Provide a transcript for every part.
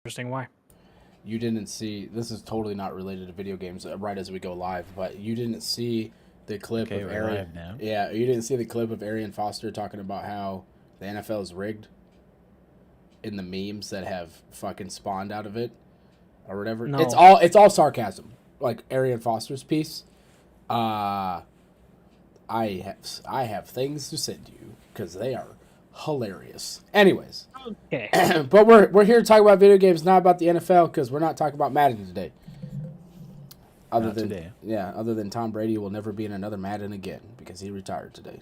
Interesting. Why? You didn't see. This is totally not related to video games. Right as we go live, but you didn't see the clip of Arian. Yeah, you didn't see the clip of Arian Foster talking about how the NFL is rigged in the memes that have fucking spawned out of it or whatever. No. It's all sarcasm. Like Arian Foster's piece. I have things to send you because they are hilarious. Anyways, Okay. but we're here to talk about video games, not about the NFL, because we're not talking about Madden today. Other than Tom Brady will never be in another Madden again because he retired today.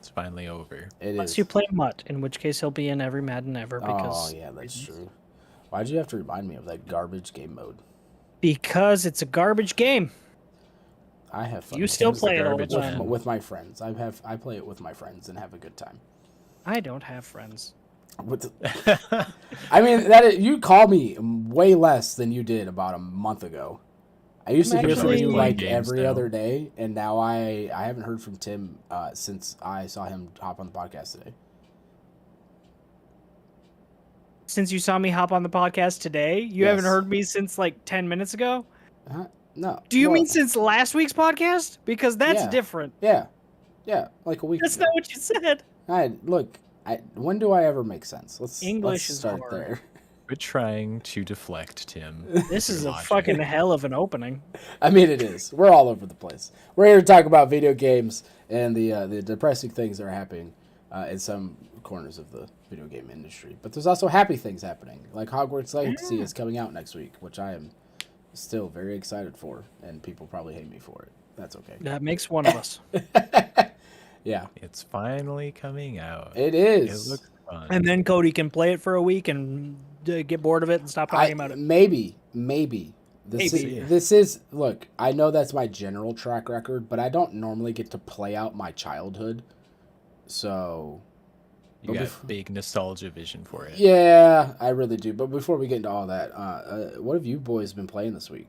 It's finally over. Unless you play Mutt, in which case he'll be in every Madden ever. Because That's true. Why'd you have to remind me of that garbage game mode? Because it's a garbage game. I have fun. You still play it all the time with my friends. I play it with my friends and have a good time. I don't have friends. I mean, you call me way less than you did about a month ago. I used to hear from you like every other day, and now I haven't heard from Tim since I saw him hop on the podcast today. Since you saw me hop on the podcast today, you haven't heard me since like 10 minutes ago? No. Do you mean since last week's podcast? Because that's different. Yeah, like a week. That's ago. not what you said. When do I ever make sense? English let's start is hard. there. We're trying to deflect, Tim. This is a fucking hell of an opening. I mean, it is. We're all over the place. We're here to talk about video games and the depressing things that are happening in some corners of the video game industry. But there's also happy things happening, like Hogwarts Legacy is coming out next week, which I am still very excited for, and people probably hate me for it. That's okay. That makes one of us. Yeah. It's finally coming out. It is. It looks fun. And then Cody can play it for a week and get bored of it and stop talking about it. Maybe. This is look, I know that's my general track record, but I don't normally get to play out my childhood. So you got big nostalgia vision for it. Yeah, I really do. But before we get into all that, what have you boys been playing this week?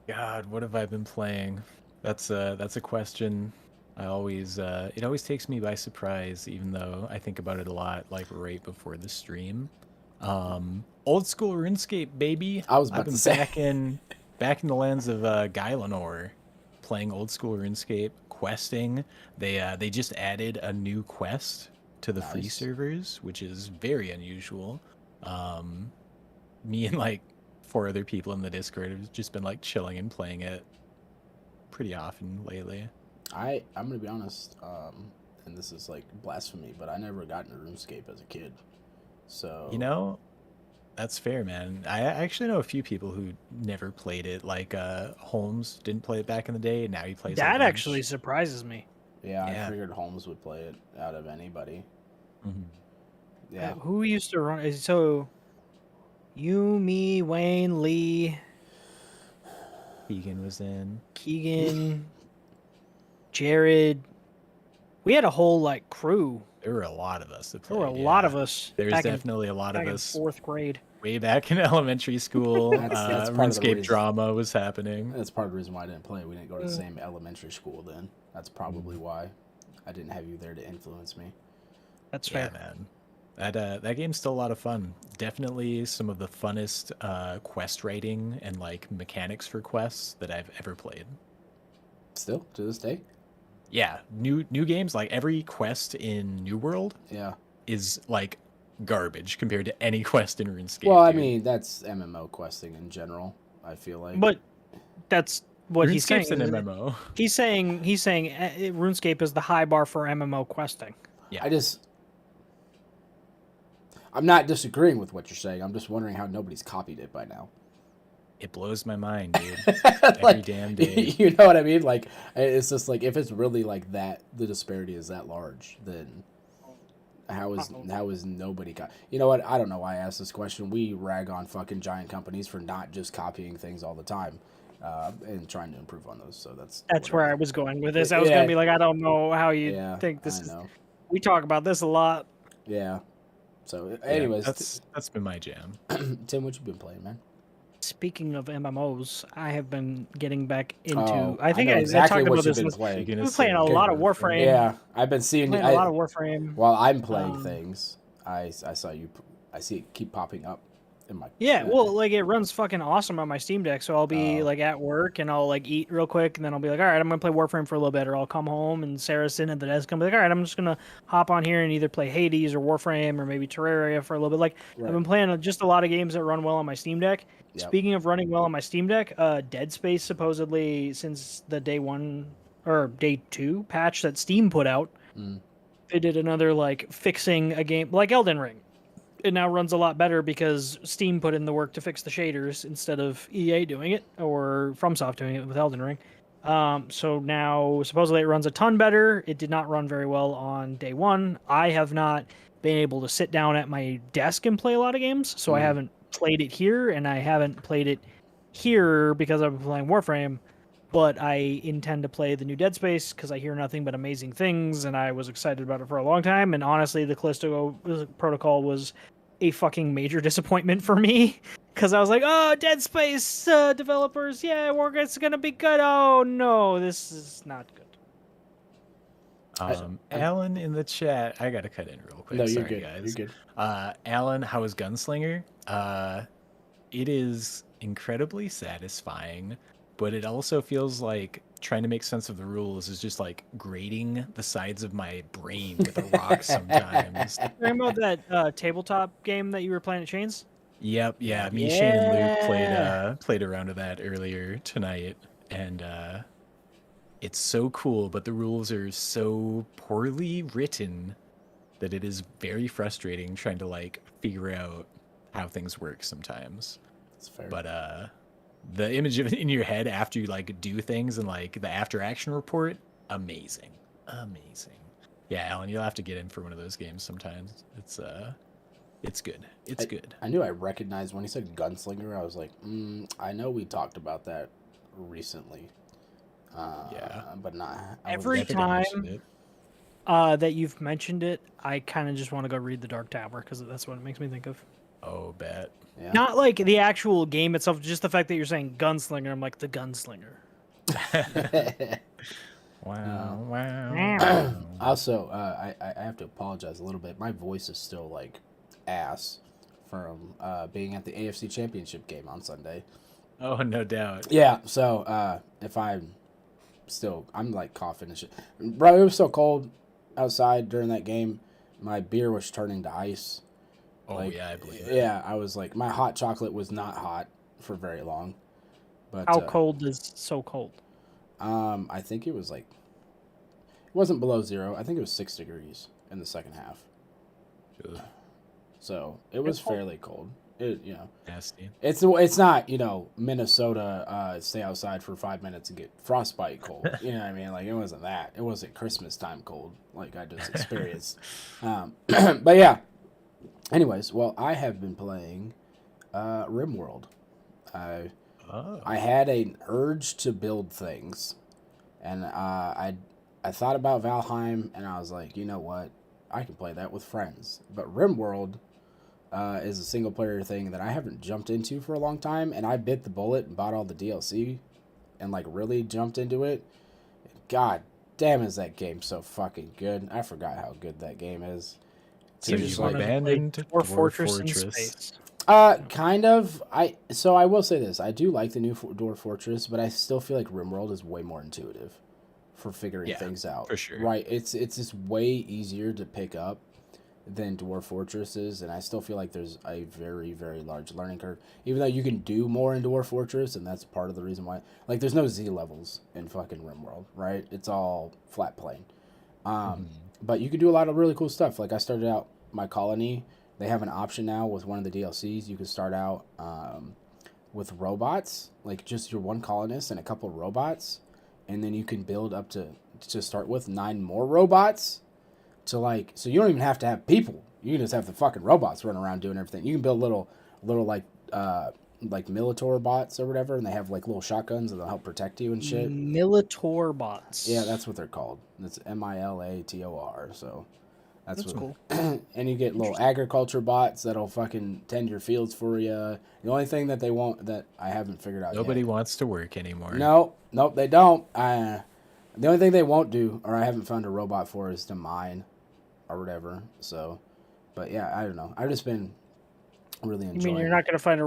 God, what have I been playing? That's a question. I always it always takes me by surprise, even though I think about it a lot, like right before the stream. Old school RuneScape, baby. I've been back in the lands of Guylenor, playing old school RuneScape, questing. They just added a new quest to the free servers, which is very unusual. Me and like 4 other people in the Discord have just been like chilling and playing it pretty often lately. I'm gonna be honest, and this is like blasphemy, but I never got into RuneScape as a kid. So that's fair, man. I actually know a few people who never played it. Like Holmes didn't play it back in the day, and now he plays it. That actually surprises me. Yeah, I figured Holmes would play it out of anybody. Mm-hmm. Yeah. Who used to run? So you, me, Wayne, Lee, Keegan was in. Keegan, Jared. We had a whole like crew. There were a lot of us that played. There were a lot of us. There's definitely a lot of us. In 4th grade. Way back in elementary school, that's RuneScape drama was happening. That's part of the reason why I didn't play. We didn't go to the same elementary school then. That's probably why I didn't have you there to influence me. That's fair, man. That game's still a lot of fun. Definitely some of the funnest quest writing and like mechanics for quests that I've ever played. Still to this day. Yeah, new games, like every quest in New World is like garbage compared to any quest in RuneScape. Well, I mean, that's MMO questing in general, I feel like. But that's what he's saying. RuneScape's an MMO. He's saying RuneScape is the high bar for MMO questing. Yeah. I'm not disagreeing with what you're saying. I'm just wondering how nobody's copied it by now. It blows my mind, dude. Every damn day. You know what I mean? Like, it's just like, if it's really like that, the disparity is that large, then how is nobody You know what? I don't know why I asked this question. We rag on fucking giant companies for not just copying things all the time and trying to improve on those. So that's where I was going with this. I was going to be like, I don't know how you think this is. We talk about this a lot. Yeah. So, anyways. That's been my jam. Tim, what you been playing, man? Speaking of MMOs, I have been getting back into. I think I talked about this. I've been playing a lot of Warframe. Yeah, I've been seeing a lot of Warframe. While I'm playing things, I saw you I see it keep popping up in my. Yeah, well, like it runs fucking awesome on my Steam Deck. So I'll be like at work and I'll like eat real quick, and then I'll be like, all right, I'm gonna play Warframe for a little bit, or I'll come home and Sarah's sitting at the desk. I'm like, all right, I'm just gonna hop on here and either play Hades or Warframe or maybe Terraria for a little bit. Like I've been playing just a lot of games that run well on my Steam Deck. Yep. Speaking of running well on my Steam Deck, Dead Space supposedly since the day 1 or day 2 patch that Steam put out, they did another like fixing a game like Elden Ring. It now runs a lot better because Steam put in the work to fix the shaders instead of EA doing it or FromSoft doing it with Elden Ring. So now supposedly it runs a ton better. It did not run very well on day 1. I have not been able to sit down at my desk and play a lot of games, so I haven't played it here, and I haven't played it here because I've been playing Warframe. But I intend to play the new Dead Space because I hear nothing but amazing things, and I was excited about it for a long time. And honestly, the Callisto Protocol was a fucking major disappointment for me because I was like, oh, Dead Space developers, yeah, it's going to be good. Oh, no, this is not good. Alan in the chat, I got to cut in real quick. No, you're Sorry, good. guys. You're good. Alan, how is Gunslinger? It is incredibly satisfying, but it also feels like trying to make sense of the rules is just like grating the sides of my brain with a rock sometimes. Remember that tabletop game that you were playing at Chains? Yep, yeah. Me, Shane, and Luke played around with that earlier tonight, and it's so cool, but the rules are so poorly written that it is very frustrating trying to like figure out how things work sometimes. That's fair. But the image of it in your head after you like do things and like the after action report, amazing. Yeah, Alan, you'll have to get in for one of those games sometimes. It's good. It's good. I knew I recognized when he said Gunslinger. I was like, I know we talked about that recently. Yeah, but not every time that you've mentioned it, I kind of just want to go read the Dark Tower because that's what it makes me think of. Oh, bet. Yeah. Not like the actual game itself, just the fact that you're saying Gunslinger. I'm like, the Gunslinger. Wow. Also, I have to apologize a little bit. My voice is still like ass from being at the AFC Championship game on Sunday. Oh, no doubt. Yeah, so if I'm like coughing and shit. Bro, it was so cold outside during that game. My beer was turning to ice. Oh, like, yeah, I believe it. Yeah, I was like, my hot chocolate was not hot for very long. But how cold is so cold? I think it was like, it wasn't below 0. I think it was 6 degrees in the second half. Ugh. So it was fairly cold. It, nasty. It's not, Minnesota, stay outside for 5 minutes and get frostbite cold. You know what I mean? Like, it wasn't that. It wasn't Christmas time cold like I just experienced. But yeah. Anyways, well, I have been playing RimWorld. I had an urge to build things, and I thought about Valheim, and I was like, you know what? I can play that with friends. But RimWorld is a single-player thing that I haven't jumped into for a long time, and I bit the bullet and bought all the DLC and, like, really jumped into it. God damn, is that game so fucking good. I forgot how good that game is. So you abandoned Dwarf Fortress in space. Kind of. I will say this. I do like the new Dwarf Fortress, but I still feel like RimWorld is way more intuitive for figuring things out. For sure. Right. It's just way easier to pick up than Dwarf Fortress is, and I still feel like there's a very, very large learning curve. Even though you can do more in Dwarf Fortress, and that's part of the reason why. Like, there's no Z levels in fucking RimWorld, right? It's all flat plane. But you can do a lot of really cool stuff. Like, I started out my colony. They have an option now with one of the DLCs. You can start out with robots, like just your one colonist and a couple of robots, and then you can build up to start with 9 more robots. So you don't even have to have people. You can just have the fucking robots running around doing everything. You can build little like Militor bots or whatever, and they have like little shotguns and they'll help protect you and shit. Militor bots. Yeah, that's what they're called. It's Milator. So that's cool. And you get little agriculture bots that'll fucking tend your fields for you. The only thing that they won't, that I haven't figured out Nobody yet. wants to work anymore. Nope, they don't. The only thing they won't do, or I haven't found a robot for, is to mine or whatever. So, but yeah, I don't know. I've just been really You enjoying. mean you're not going to find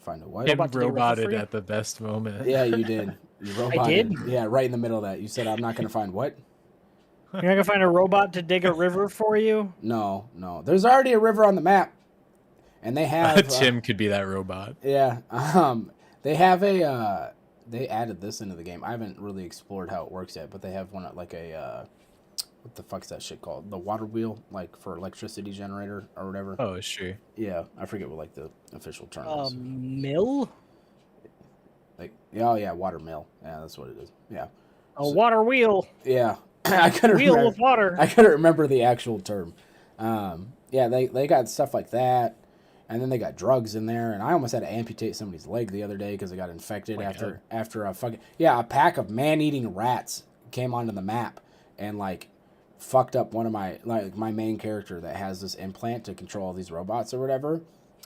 Find a what? Him robot to do river for roboted you? at the best moment. Yeah, you did. You roboted. I did? Yeah, right in the middle of that. You said I'm not gonna find what? You're not going to find a robot to dig a river for you? No, no. There's already a river on the map, and they have Tim could be that robot. yeah. They have a. They added this into the game. I haven't really explored how it works yet, but they have one like a. What the fuck's that shit called? The water wheel, like for electricity generator or whatever. Oh, sure. Yeah, I forget what like the official term is. Mill? Like, oh yeah, water mill. Yeah, that's what it is. Yeah. A water wheel. Yeah. I couldn't Wheel remember. of water. I couldn't remember the actual term. Yeah, they got stuff like that, and then they got drugs in there. And I almost had to amputate somebody's leg the other day because it got infected after a fucking a pack of man-eating rats came onto the map and like fucked up one of my main character that has this implant to control all these robots or whatever.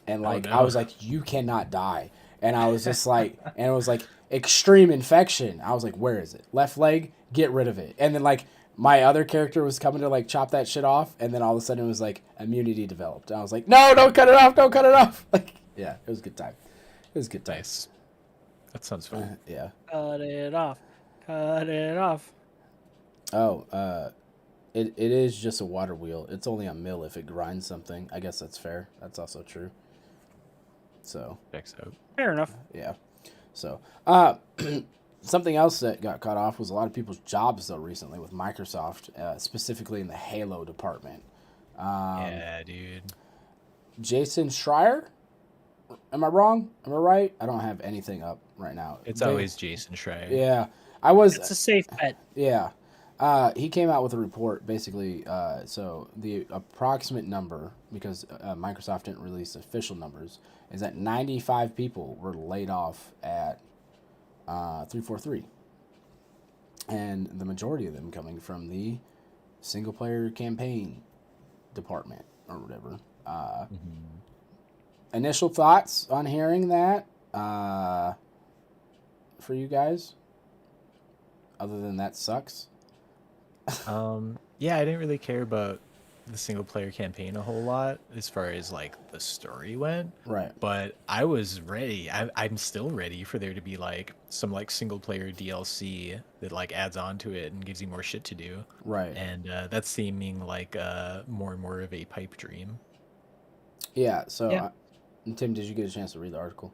And like no. I was like, you cannot die. And I was just like, and it was like extreme infection. I was like, where is it? Left leg, get rid of it. And then like my other character was coming to like chop that shit off, and then all of a sudden it was like immunity developed. I was like, no, don't cut it off, don't cut it off. Like, yeah, it was a good time. It was a good time. Nice. That sounds fun. Yeah. Cut it off. Cut it off. Oh, it is just a water wheel. It's only a mill if it grinds something. I guess that's fair. That's also true. So. Checks out. Fair enough. Yeah. So, something else that got cut off was a lot of people's jobs, though, recently with Microsoft, specifically in the Halo department. Yeah, dude. Jason Schreier? Am I wrong? Am I right? I don't have anything up right now. It's always Jason Schreier. Yeah. I was... It's a safe bet. Yeah. He came out with a report, basically, so the approximate number, because Microsoft didn't release official numbers, is that 95 people were laid off at 343. And the majority of them coming from the single-player campaign department, or whatever. Initial thoughts on hearing that for you guys? Other than that sucks? Yeah, I didn't really care about the single player campaign a whole lot as far as like the story went. Right. But I was ready. I'm still ready for there to be like some like single player DLC that like adds on to it and gives you more shit to do. Right. And that's seeming like more and more of a pipe dream. Yeah. So, Yeah. Tim, did you get a chance to read the article?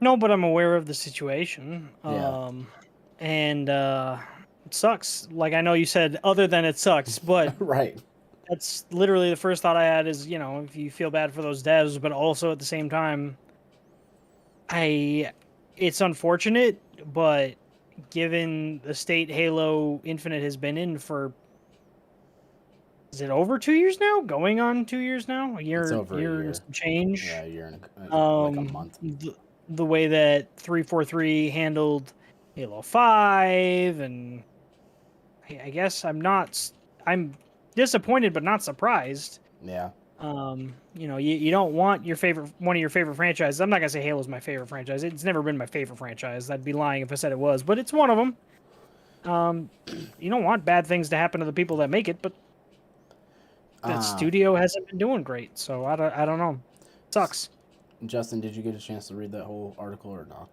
No, but I'm aware of the situation. Yeah. And it sucks. Like, I know you said other than it sucks, but Right. that's literally the first thought I had is, you know, if you feel bad for those devs, but also at the same time, it's unfortunate, but given the state Halo Infinite has been in for, is it over 2 years now? Going on 2 years now? A year, It's over a year. and some change. Yeah, a year and like a month. The way that 343 handled Halo 5, and I guess I'm disappointed but not surprised. Yeah. You know, you don't want one of your favorite franchises. I'm not gonna say Halo's my favorite franchise. It's never been my favorite franchise. I'd be lying if I said it was, but it's one of them. You don't want bad things to happen to the people that make it, but that studio hasn't been doing great, so I don't know. Sucks. Justin, did you get a chance to read that whole article or not?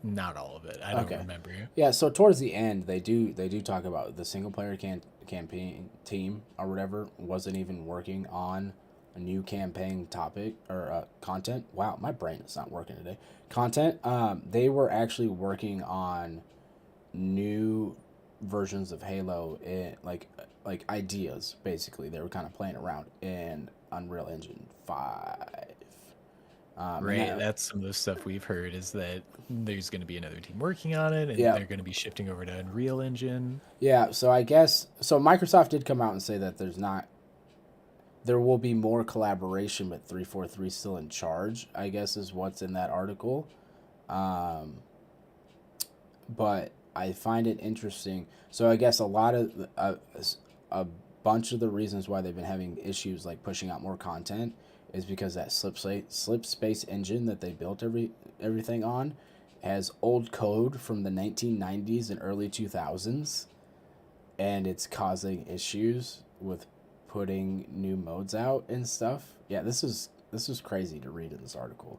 Not all of it. I don't remember. Yeah, so towards the end, they do talk about the single player campaign team or whatever wasn't even working on a new campaign topic or content. Wow, my brain is not working today. Content. They were actually working on new versions of Halo, like ideas. Basically, they were kind of playing around in Unreal Engine 5. Right, that's some of the stuff we've heard is that there's going to be another team working on it, and Yeah. they're going to be shifting over to Unreal Engine. Yeah, so I guess Microsoft did come out and say that there will be more collaboration, but 343 still in charge, I guess is what's in that article. But I find it interesting. So I guess a lot of a bunch of the reasons why they've been having issues like pushing out more content is because that slip space engine that they built everything on has old code from the 1990s and early 2000s, and it's causing issues with putting new modes out and stuff. Yeah, this is crazy to read in this article.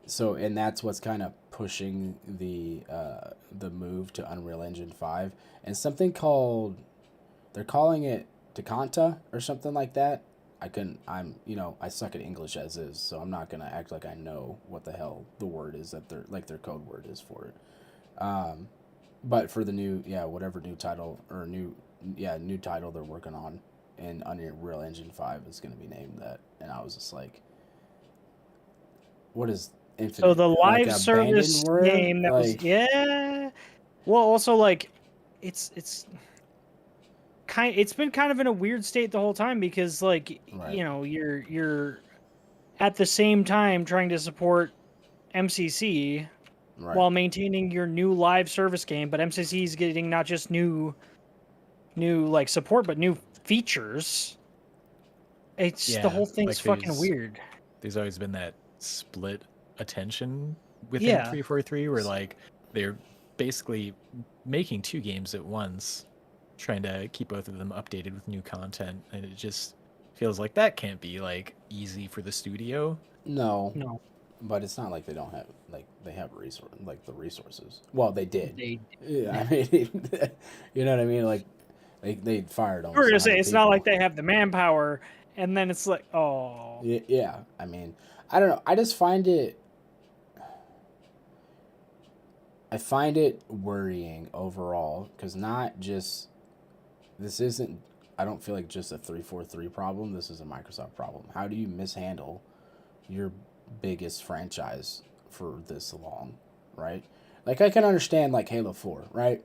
So, and that's what's kind of pushing the move to Unreal Engine 5 and something called, they're calling it Decanta or something like that. I suck at English as is, so I'm not going to act like I know what the hell the word is that their code word is for it. But for the new, whatever new title new title they're working on in Unreal Engine 5 is going to be named that. And I was just like, what is Infinite? So the live like service game that was, well, also like it's been kind of in a weird state the whole time because like Right. you're at the same time trying to support MCC while maintaining your new live service game, but MCC is getting not just new like support but new features. It's the whole thing's like fucking weird. There's always been that split attention within 343 where like they're basically making 2 games at once, trying to keep both of them updated with new content, and it just feels like that can't be like easy for the studio. No, but it's not like they don't have they have the resources. Well, they did. I mean, you know what I mean? Like they fired almost. We're gonna say it's not like they have the manpower, and then it's like, oh. Yeah. I mean, I don't know. I just find it. I find it worrying overall because this isn't. I don't feel like just a 343 problem. This is a Microsoft problem. How do you mishandle your biggest franchise for this long, right? Like I can understand like Halo 4, right?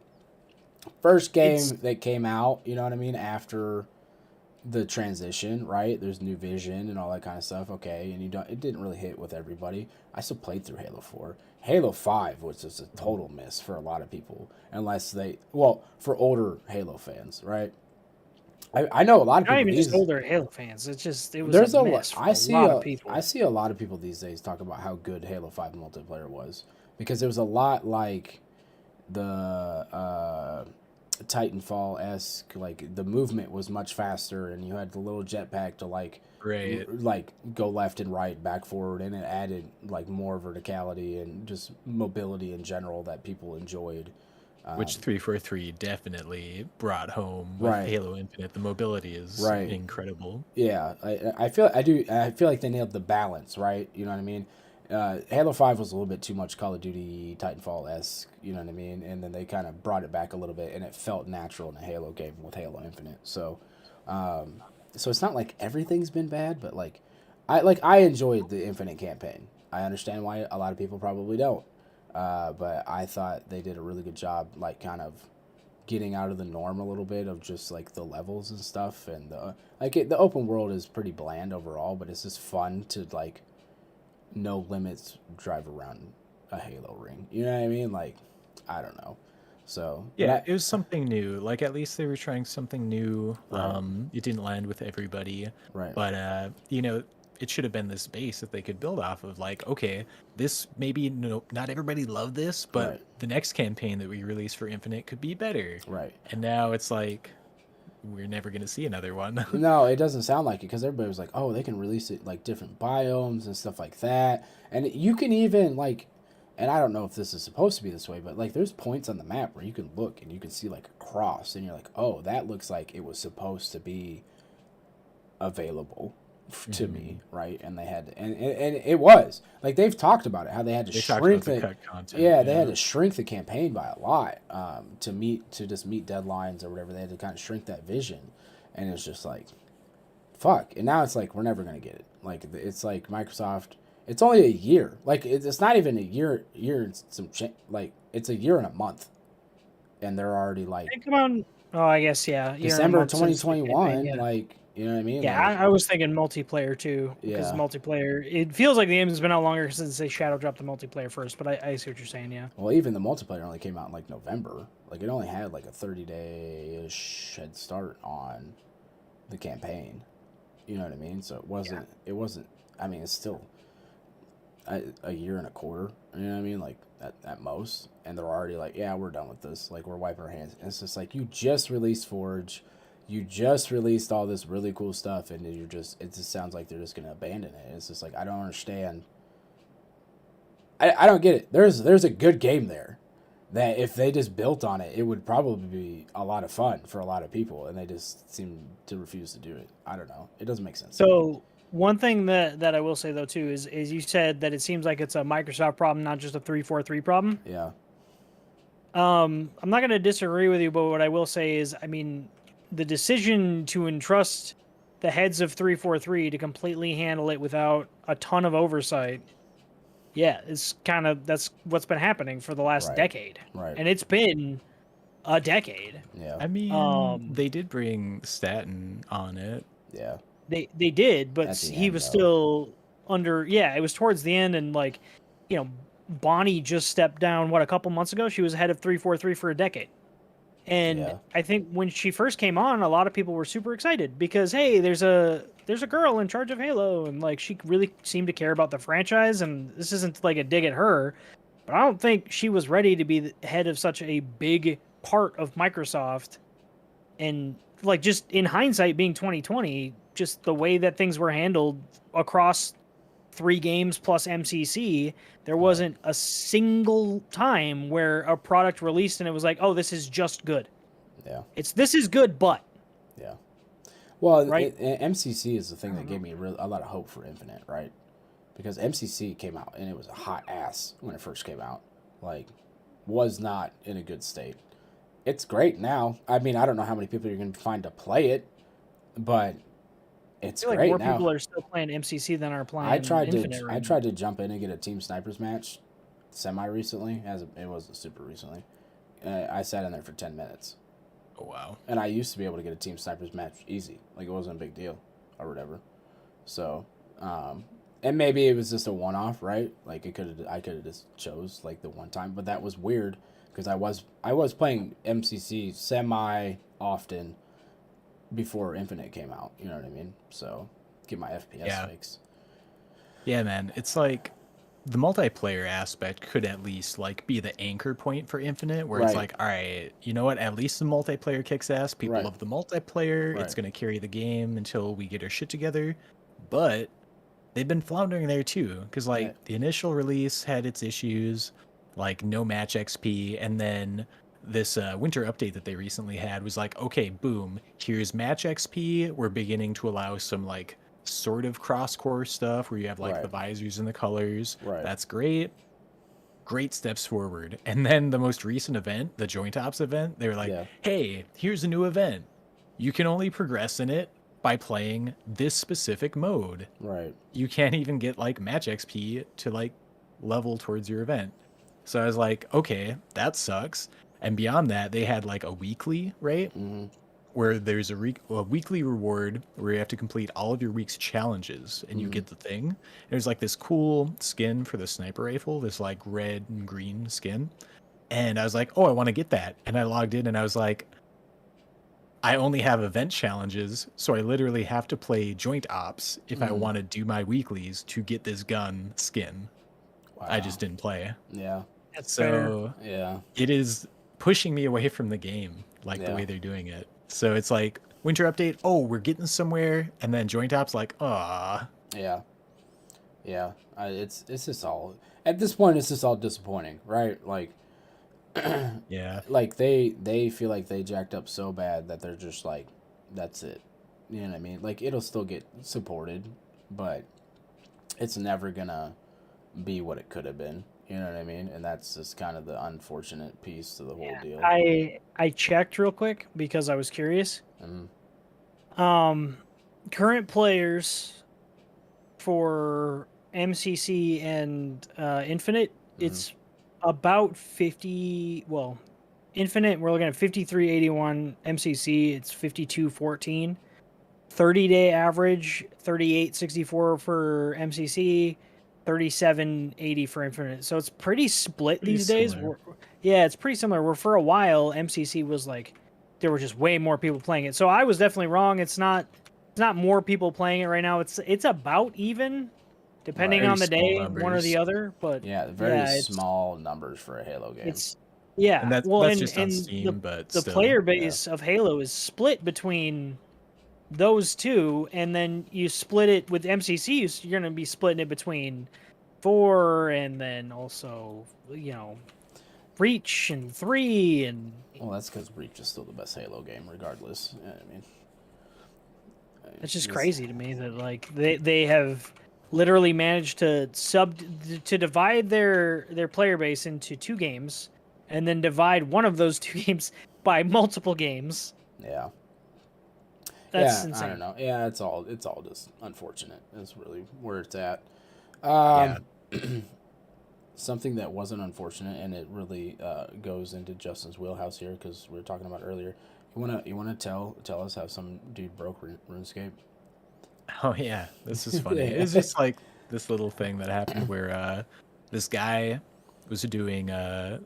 First game that came out, you know what I mean, after the transition, right? There's new vision and all that kind of stuff. Okay, and it didn't really hit with everybody. I still played through Halo 4. Halo 5 was just a total miss for a lot of people, for older Halo fans, right? I know a lot of people. Not even just older Halo fans. It was a miss for a lot of people. I see a lot of people these days talk about how good Halo 5 multiplayer was because it was a lot like the Titanfall-esque. Like the movement was much faster, and you had the little jetpack to like go left and right, back, forward, and it added like more verticality and just mobility in general that people enjoyed. Which 343 definitely brought home with Halo Infinite. The mobility is incredible. Yeah, I feel like they nailed the balance, right? You know what I mean? Halo 5 was a little bit too much Call of Duty Titanfall-esque, you know what I mean? And then they kind of brought it back a little bit, and it felt natural in a Halo game with Halo Infinite. So, so it's not like everything's been bad, but I enjoyed the Infinite campaign. I understand why a lot of people probably don't. But I thought they did a really good job, like kind of getting out of the norm a little bit of just like the levels and stuff, and the open world is pretty bland overall, but it's just fun to like no limits drive around a Halo ring. You know what I mean? Like I don't know. So yeah, it was something new. Like at least they were trying something new. It didn't land with everybody, but it should have been this base that they could build off of. Like, okay, this maybe not everybody loved this, but the next campaign that we release for Infinite could be better. Right. And now it's like we're never gonna see another one. No, it doesn't sound like it because everybody was like, oh, they can release it like different biomes and stuff like that, and you can even like, and I don't know if this is supposed to be this way, but like there's points on the map where you can look and you can see like a cross, and you're like, oh, that looks like it was supposed to be available to me, right? And they had and it was like they've talked about it, how they had to shrink the content. Yeah, they had to shrink the campaign by a lot to just meet deadlines or whatever. They had to kind of shrink that vision, and it's just like fuck. And now it's like we're never gonna get it. Like it's like Microsoft. It's only a year. Like it's not even a year and some like it's a year and a month, and they're already like come on. Oh, I guess December 2021. Like. You know what I mean? Yeah, like, I was thinking multiplayer too. Because multiplayer, it feels like the game has been out longer since they shadow dropped the multiplayer first. But I see what you're saying. Yeah. Well, even the multiplayer only came out in like November. Like it only had like a 30-day-ish head start on the campaign. You know what I mean? So it wasn't. Yeah. It wasn't. I mean, it's still a year and a quarter. You know what I mean? Like at most, and they're already like, yeah, we're done with this. Like we're wiping our hands. And it's just like you just released Forge. you just released all this really cool stuff, and it just sounds like they're just gonna abandon it. It's just like, I don't understand. I don't get it. There's a good game there that if they just built on it, it would probably be a lot of fun for a lot of people, and they just seem to refuse to do it. I don't know. It doesn't make sense. So one thing that I will say though too is you said that it seems like it's a Microsoft problem, not just a 343 problem. Yeah. I'm not going to disagree with you, but what I will say is, I mean, the decision to entrust the heads of 343 to completely handle it without a ton of oversight, yeah, that's what's been happening for the last decade. Right. And it's been a decade. Yeah. I mean, they did bring Staten on it. Yeah. They did, but he was still under. Yeah, it was towards the end, and like, you know, Bonnie just stepped down. What, a couple months ago? She was head of 343 for a decade, and I think when she first came on, a lot of people were super excited because hey, there's a girl in charge of Halo, and like she really seemed to care about the franchise. And this isn't like a dig at her, but I don't think she was ready to be the head of such a big part of Microsoft. And like, just in hindsight, being 2020, just the way that things were handled across 3 games plus MCC, there wasn't a single time where a product released and it was like, oh, this is just good. Yeah. This is good, but. Yeah. Well, right? MCC is the thing that gave me a lot of hope for Infinite, right? Because MCC came out and it was a hot ass when it first came out. Like, was not in a good state. It's great now. I mean, I don't know how many people you're going to find to play it, but it's I feel great like more now. people are still playing MCC than are playing Infinite. I tried to jump in and get a Team Snipers match semi-recently, it wasn't super recently. I sat in there for 10 minutes. Oh, wow. And I used to be able to get a Team Snipers match easy. Like, it wasn't a big deal or whatever. So, and maybe it was just a one-off, right? Like, I could have just chose, like, the one time. But that was weird because I was playing MCC semi-often before Infinite came out. You know what I mean? So, get my FPS fix. Yeah, man. It's like the multiplayer aspect could at least like be the anchor point for Infinite, where it's like, all right, you know what? At least the multiplayer kicks ass. People love the multiplayer. It's gonna carry the game until we get our shit together. But they've been floundering there too, because like the initial release had its issues, like no match XP, and then this winter update that they recently had was like, okay, boom, here's match XP. We're beginning to allow some like sort of cross-core stuff where you have like the visors and the colors. That's great. Great steps forward. And then the most recent event, the Joint Ops event, they were like, hey, here's a new event. You can only progress in it by playing this specific mode. You can't even get like match XP to like level towards your event. So I was like, okay, that sucks. And beyond that, they had like a weekly, right? Where there's a weekly reward where you have to complete all of your week's challenges and you get the thing. There's like this cool skin for the sniper rifle, this like red and green skin. And I was like, oh, I want to get that. And I logged in and I was like, I only have event challenges, so I literally have to play Joint Ops if I want to do my weeklies to get this gun skin. Wow. I just didn't play. Yeah. That's fair. It is pushing me away from the game, like the way they're doing it. So it's like winter update. Oh, we're getting somewhere, and then Joint Ops like, ah. Yeah. It's just all at this point. It's just all disappointing, right? Like, like they feel like they jacked up so bad that they're just like, that's it. You know what I mean? Like, it'll still get supported, but it's never gonna be what it could have been. You know what I mean? And that's just kind of the unfortunate piece to the whole deal. I checked real quick because I was curious. Current players for MCC and Infinite, it's about 50. Well, Infinite, we're looking at 5381. MCC, it's 5214. 30-day average, 3864 for MCC. 3780 for Infinite. So it's pretty split these days. It's pretty similar. Where for a while MCC was like there were just way more people playing it. So I was definitely wrong. It's not more people playing it right now. It's about even depending on the day, one or the other, but very small numbers for a Halo game. And Yeah, well, that's just on and Steam, but the still, player yeah. base of Halo is split between those two, and then you split it with MCC. You're going to be splitting it between 4, and then also Reach and 3, and Well, that's because Reach is still the best Halo game, regardless. Yeah, I mean, it's just this- crazy to me that like they have literally managed to divide their player base into 2 games, and then divide one of those 2 games by multiple games. yeah. That's Yeah, I don't insane. know. Yeah, it's all just unfortunate. That's really where it's at. Yeah. Something that wasn't unfortunate, and it really goes into Justin's wheelhouse here because we were talking about earlier. You wanna tell us how some dude broke RuneScape? Oh yeah, this is funny. It's just like this little thing that happened where this guy was doing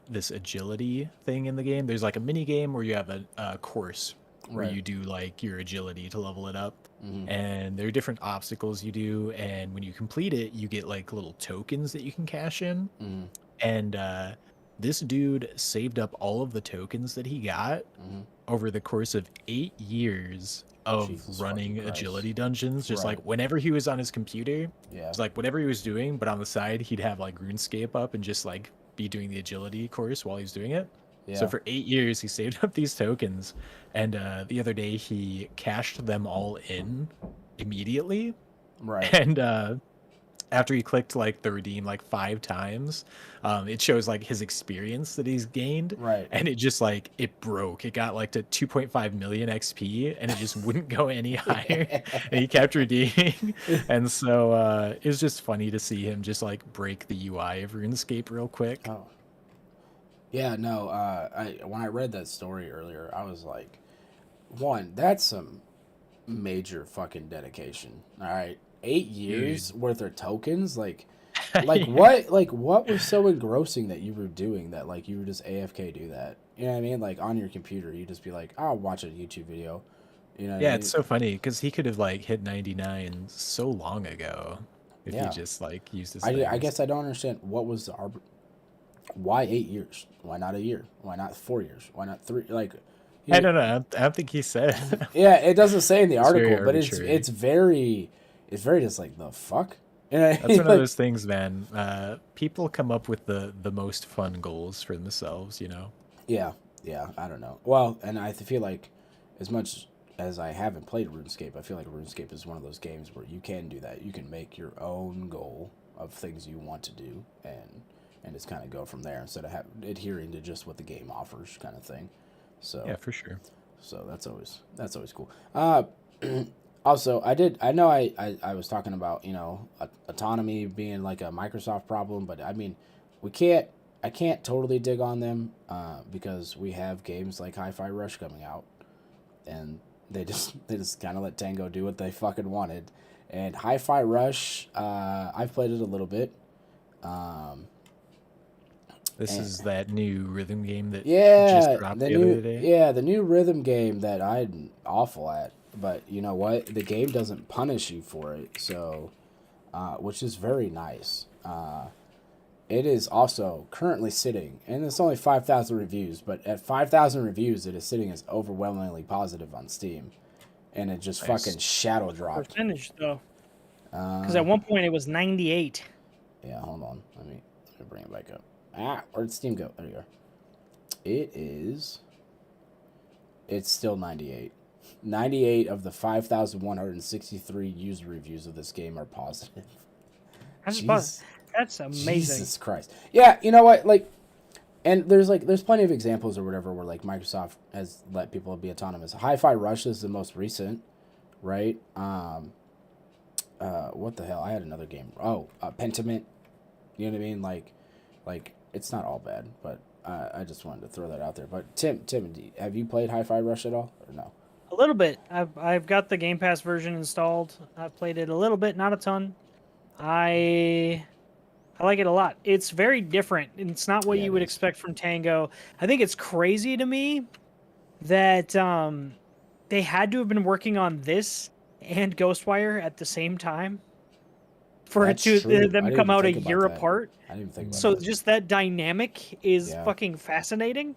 this agility thing in the game. There's like a mini game where you have a course where Right. you do like your agility to level it up. Mhm. And there are different obstacles you do, and when you complete it, you get like little tokens that you can cash in. Mhm. And this dude saved up all of the tokens that he got Mhm. over the course of 8 years of Jesus running fucking Christ. agility dungeons. Just Right. like whenever he was on his computer, Yeah. it's like whatever he was doing, but on the side he'd have like RuneScape up and just like be doing the agility course while he's doing it. Yeah. So for 8 years he saved up these tokens, and the other day he cashed them all in immediately. Right. And after he clicked like the redeem like 5 times, it shows like his experience that he's gained. Right. And it just like it broke. It got like to 2.5 million XP, and it just wouldn't go any higher. And he kept redeeming. And so it was just funny to see him just like break the UI of RuneScape real quick. Oh. Yeah, no, when I read that story earlier, I was like, one, that's some major fucking dedication. All right. 8 years worth of tokens, like Yeah. what was so engrossing that you were doing that, like you were just AFK do that? You know what I mean? Like on your computer, you just be like, I'll watch a YouTube video. You know what I Yeah, mean? it's so funny because he could have like hit 99 so long ago if he Yeah. just like used his I things. guess I don't understand what was the why 8 years? Why not a year? Why not 4 years? Why not 3? Like, I don't know. I don't think he said. yeah, it doesn't say in the It's very article, but arbitrary. it's very just like the fuck. And That's one of those things, man. People come up with the most fun goals for themselves, you know. Yeah, I don't know. Well, and I feel like as much as I haven't played RuneScape, I feel like RuneScape is one of those games where you can do that. You can make your own goal of things you want to do, and just kind of go from there instead of adhering to just what the game offers, kind of thing. So Yeah, for sure. So that's always cool. Also, I know I was talking about autonomy being like a Microsoft problem, but I mean I can't totally dig on them because we have games like Hi-Fi Rush coming out, and they just kind of let Tango do what they fucking wanted. And Hi-Fi Rush, I've played it a little bit. This is that new rhythm game that Yeah, just dropped the other day. the new rhythm game that I'm awful at. But you know what? The game doesn't punish you for it, so which is very nice. It is also currently sitting, and it's only 5,000 reviews, but at 5,000 reviews, it is sitting as overwhelmingly positive on Steam, and it just Nice. fucking shadow dropped. Percentage though, because at one point it was 98. Yeah, hold on. Let me bring it back up. Where'd Steam go? There you go. It's still 98. 98 of the 5,163 user reviews of this game are positive. That's amazing. Jesus Christ. Yeah, you know what? Like, and there's plenty of examples or whatever where like Microsoft has let people be autonomous. Hi-Fi Rush is the most recent, right? What the hell? I had another game. Pentiment. You know what I mean? Like it's not all bad, but I just wanted to throw that out there. But Tim, have you played Hi-Fi Rush at all or no? A little bit. I've got the Game Pass version installed. I've played it a little bit, not a ton. I like it a lot. It's very different. It's not what Yeah, you it would is. expect from Tango. I think it's crazy to me that they had to have been working on this and Ghostwire at the same time. for That's it true. to I them didn't come even out a think about year that. apart. I didn't even think about So that. just that dynamic is Yeah. fucking fascinating.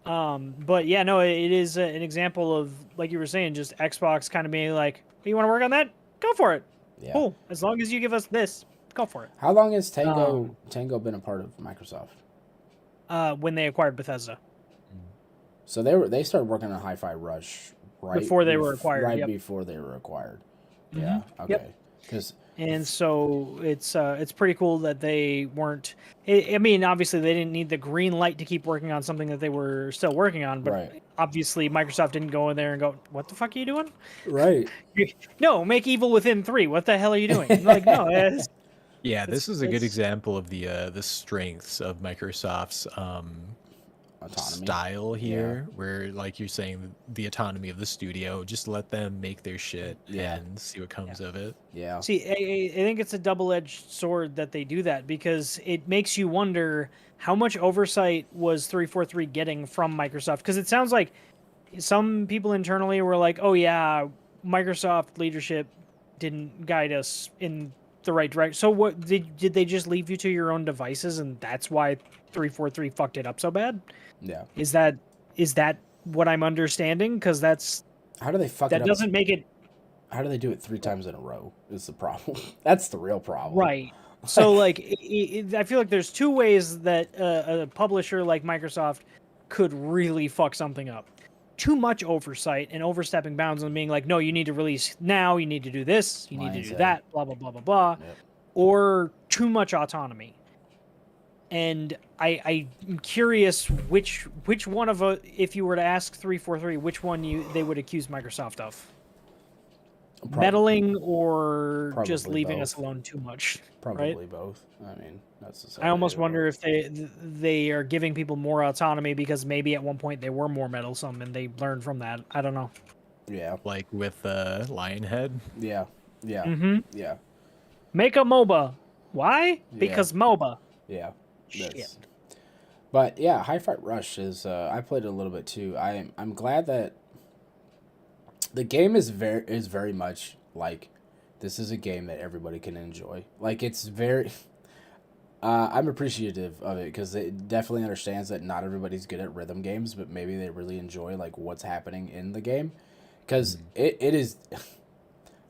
But yeah, no, it is an example of, like you were saying, just Xbox kind of being like, you want to work on that? Go for it. Yeah. Cool. As long as you give us this, go for it. How long has Tango been a part of Microsoft? When they acquired Bethesda. So they started working on Hi-Fi Rush Before they were acquired, Right yep. before they were acquired. Mhm. Yeah. Okay. Yep. Because And so it's pretty cool that they weren't. I mean, obviously they didn't need the green light to keep working on something that they were still working on. But Right. obviously Microsoft didn't go in there and go, "What the fuck are you doing?" Right. No, make Evil Within 3. What the hell are you doing? Like, no, Yeah, this is a good it's example of the strengths of Microsoft's Autonomy. style here, where like you're saying, the autonomy of the studio, just let them make their shit and see what comes of it. Yeah. See, I think it's a double-edged sword that they do that, because it makes you wonder how much oversight was 343 getting from Microsoft, because it sounds like some people internally were like, "Oh yeah, Microsoft leadership didn't guide us in the right direction." So what did they just leave you to your own devices, and that's why 343 fucked it up so bad? Yeah. Is that what I'm understanding? Because How do they fuck it that up? doesn't make it How do they do it 3 times in a row? Is the problem. That's the real problem. right. So like, I feel like there's two ways that a publisher like Microsoft could really fuck something up. Too much oversight and overstepping bounds and being like, no, you need to release now, you need to do this, you need to do Mindset. that, blah blah blah blah blah, Yep. or too much autonomy. And I'm curious which one of if you were to ask 343, which one they would accuse Microsoft of. Meddling or just probably leaving us both. alone too much. Probably right? both. I mean, that's the I almost wonder if they are giving people more autonomy because maybe at one point they were more meddlesome and they learned from that. I don't know. Yeah. Like with Lionhead. Yeah. Yeah. Mm-hmm. Yeah. Make a MOBA. Why? Because MOBA. Yeah. Shit. But yeah, Hi-Fi Rush is. I played it a little bit too. I'm glad that the game is very much like, this is a game that everybody can enjoy. Like, it's very. I'm appreciative of it because it definitely understands that not everybody's good at rhythm games, but maybe they really enjoy like what's happening in the game, because it is.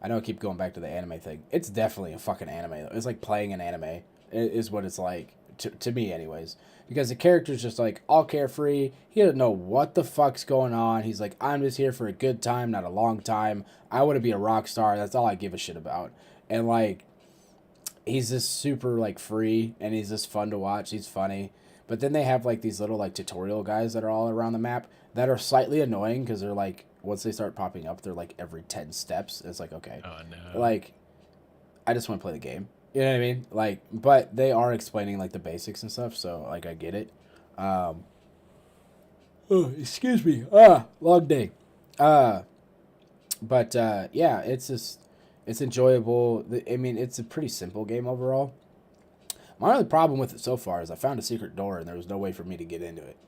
I know I keep going back to the anime thing. It's definitely a fucking anime. It's like playing an anime is what it's like to me, anyways. Because the character's just like all carefree. He doesn't know what the fuck's going on. He's like, I'm just here for a good time, not a long time. I want to be a rock star. That's all I give a shit about. And like, he's just super like free, and he's just fun to watch. He's funny. But then they have like these little like tutorial guys that are all around the map that are slightly annoying because they're like, once they start popping up, they're like every 10 steps. It's like, okay. Oh no. Like, I just want to play the game. You know what I mean? Like, but they are explaining like the basics and stuff, so like I get it. Oh, excuse me. Long day. But yeah, it's just, it's enjoyable. I mean, it's a pretty simple game overall. My only problem with it so far is I found a secret door and there was no way for me to get into it.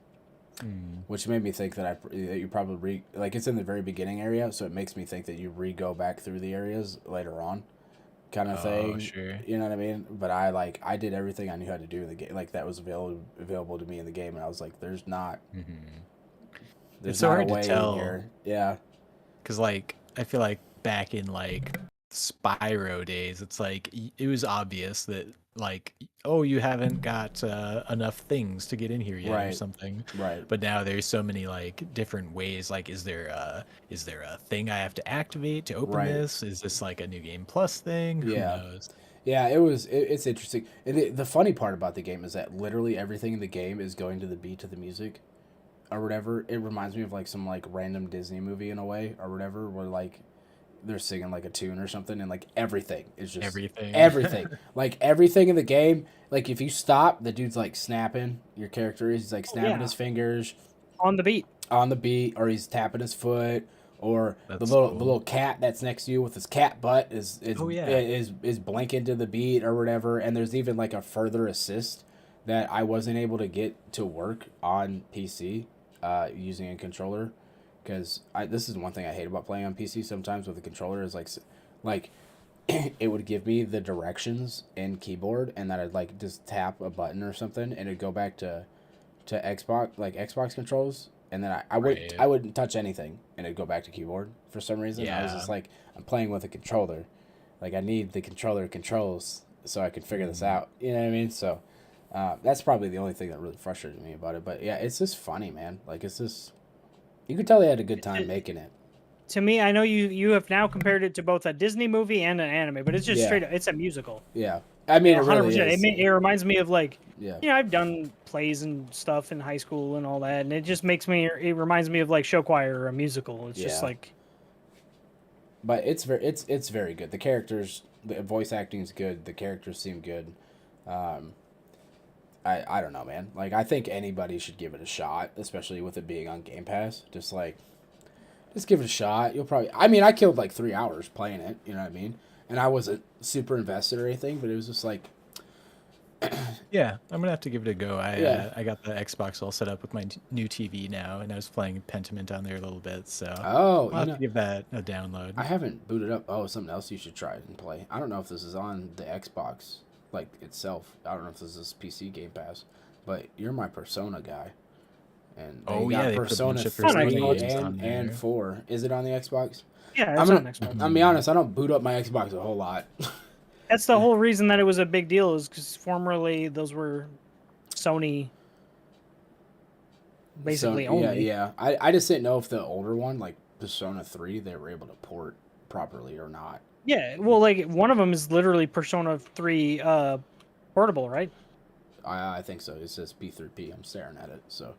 Which made me think that you probably like, it's in the very beginning area, so it makes me think that you go back through the areas later on, kind of thing. Sure. You know what I mean? But I did everything I knew how to do in the game, like that was available to me in the game, and I was like, there's not. There's It's so not hard a way to tell. here. Yeah. Because like I feel like back in like Spyro days, it's like it was obvious that like, oh, you haven't got enough things to get in here yet or something. Right. But now there's so many like different ways. Like, is there a thing I have to activate to open this? Is this like a new game plus thing? Yeah. Who knows? Yeah, it's interesting. And the funny part about the game is that literally everything in the game is going to the beat of the music or whatever. It reminds me of like some like random Disney movie in a way or whatever, where like they're singing like a tune or something, and like everything is just everything. Like everything in the game, like if you stop, the dude's like snapping, your character is, he's like snapping his fingers on the beat, or he's tapping his foot, or That's the cool. little cat that's next to you with his cat butt is blinking to the beat or whatever. And there's even like a further assist that I wasn't able to get to work on PC using a controller. Because this is one thing I hate about playing on PC sometimes with a controller is like it would give me the directions in keyboard, and then I'd like just tap a button or something, and it'd go back to Xbox, like Xbox controls, and then Right. I wouldn't touch anything, and it'd go back to keyboard for some reason. I was Yeah. just like, I'm playing with a controller, like I need the controller controls so I can figure this out. You know what I mean? So that's probably the only thing that really frustrated me about it. But yeah, it's just funny, man. Like it's just you could tell they had a good time making it. To me, I know you have now compared it to both a Disney movie and an anime, but it's just Yeah. straight up. It's a musical. Yeah, I mean, it really 100%. is. It reminds me of like, Yeah. I've done plays and stuff in high school and all that, and it just makes me. It reminds me of like show choir or a musical. It's just Yeah. like, But it's very good. The characters, the voice acting is good. The characters seem good. I don't know, man. Like I think anybody should give it a shot, especially with it being on Game Pass. Just give it a shot. You'll probably. I mean, I killed like 3 hours playing it. You know what I mean? And I wasn't super invested or anything, but it was just like, Yeah, I'm gonna have to give it a go. Yeah. I got the Xbox all set up with my new TV now, and I was playing Pentiment on there a little bit, so oh, I'll have to give that a download. I haven't booted up. Oh, something else you should try and play. I don't know if this is on the Xbox, like itself. I don't know if this is PC Game Pass, but you're my Persona guy. And Oh, yeah, they put a Persona bunch of 3 Persona games on and there. 4. Is it on the Xbox? yeah, I'm it's on gonna, Xbox. I'm gonna be honest, I don't boot up my Xbox a whole lot. That's the whole reason that it was a big deal, is because formerly those were Sony basically So, only. yeah. I just didn't know if the older one, like Persona 3, they were able to port properly or not. Yeah, well, like one of them is literally Persona 3 portable, right? I think so. It says P3P. I'm staring at it, so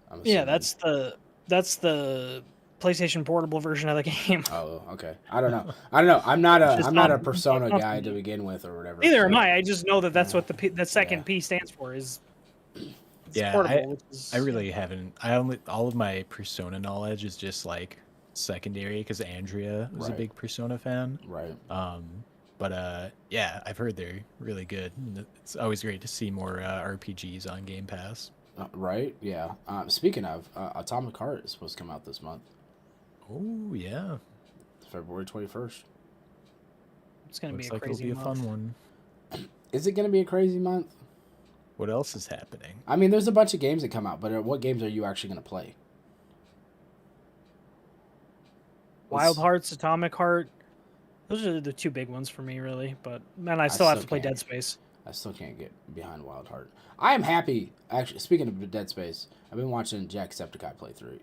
I'm Yeah, assuming- that's the PlayStation portable version of the game. Oh, okay. I don't know. I'm not Just I'm not a not- Persona not guy for to me. begin with or whatever. Neither so- am I. I just know that that's what the second Yeah. P stands for, is it's Yeah, portable. Which is, I really haven't. All of my Persona knowledge is just like secondary because Andrea was a Right. big Persona fan. Right. But yeah, I've heard they're really good. And it's always great to see more RPGs on Game Pass. Right. Yeah. Speaking of, Atomic Heart is supposed to come out this month, Oh yeah, February 21st. it's gonna looks be a like it'll crazy be a month. fun one. Is it going to be a crazy month? What else is happening? I mean, there's a bunch of games that come out, but what games are you actually going to play? Wild Hearts, Atomic Heart. Those are the two big ones for me, really. But man, I still have to play can't. Dead Space. I still can't get behind Wild Heart. I am happy. Actually, speaking of Dead Space, I've been watching Jacksepticeye play through.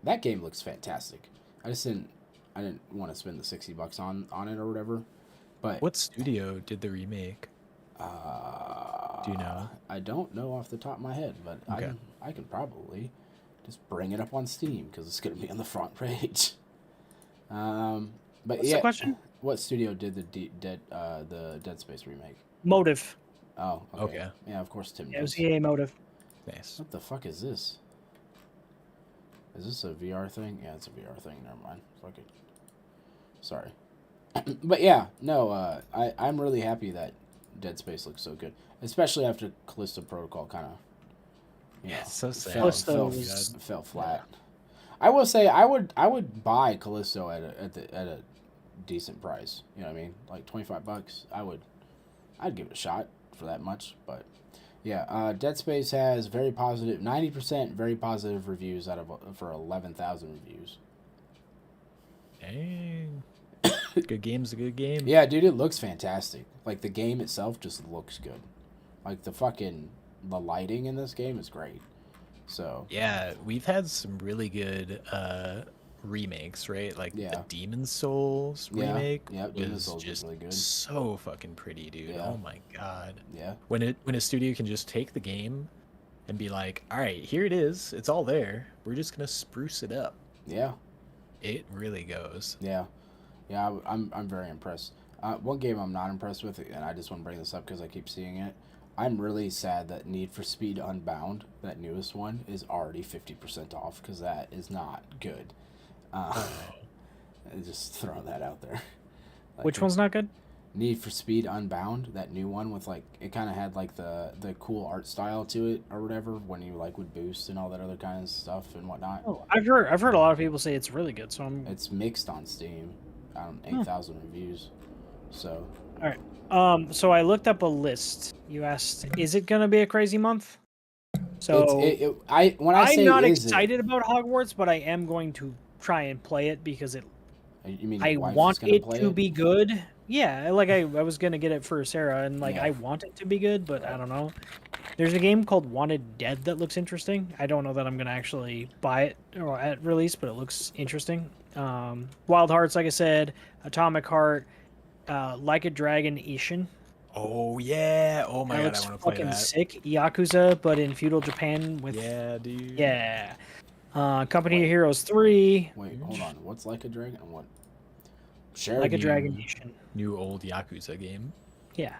That game looks fantastic. I didn't want to spend the $60 on it or whatever. But What studio did the remake? Do you know? I don't know off the top of my head, but Okay. I can probably just bring it up on Steam because it's going to be on the front page. But What's yeah, the question? what studio did the Dead Space remake? Motive. Oh, okay. Okay. Yeah, of course Tim Yeah, it was knows. EA Motive. Nice. What the fuck is this? Is this a VR thing? Yeah, it's a VR thing. Never mind. Fuck it. Sorry. But yeah, no, I'm really happy that Dead Space looks so good, especially after Callisto Protocol kind of, It's so sad. Callisto fell, was- fell flat. I will say I would buy Callisto at a decent price. You know what I mean? Like $25. I'd give it a shot for that much. But yeah, Dead Space has 90% very positive reviews for 11,000 reviews. Dang. Good game's a good game. Yeah, dude, it looks fantastic. Like the game itself just looks good. Like the lighting in this game is great. So Yeah, we've had some really good remakes, right? Like Yeah. the Demon's Souls Yeah, remake yeah, Demon's was Souls was just really good. so fucking pretty, dude. Yeah. Oh my god. yeah, When a studio can just take the game and be like, all right, here it is. It's all there. We're just gonna spruce it up. yeah, It really goes. yeah. I'm very impressed. One game I'm not impressed with, and I just want to bring this up because I keep seeing it. I'm really sad that Need for Speed Unbound, that newest one, is already 50% off because that is not good. Just throwing that out there. Like, Which one's not good? Need for Speed Unbound, that new one with like it kind of had like the cool art style to it or whatever when you like would boost and all that other kind of stuff and whatnot. Oh, I've heard a lot of people say it's really good. So I'm It's mixed on Steam. 8,000 reviews. So All right. So I looked up a list. You asked, is it gonna be a crazy month? So when I I'm say not is excited about Hogwarts, but I am going to try and play it because you mean I your wife is want gonna it play to it? be good. Yeah, like I was gonna get it for Sarah, and like Yeah. I want it to be good, but I Right. don't know. There's a game called Wanted Dead that looks interesting. I don't know that I'm gonna actually buy it or at release, but it looks interesting. Wild Hearts, like I said, Atomic Heart, Like a Dragon Ishin. Oh yeah. Oh my That god, I looks want to play fucking that. sick. Yakuza, but in feudal Japan with Yeah, dude. yeah. Company of Wait. Heroes 3, Wait, hold on. What's Like a Dragon and what? Like a Shared. Dragon New, Ishin. new old Yakuza game. Yeah.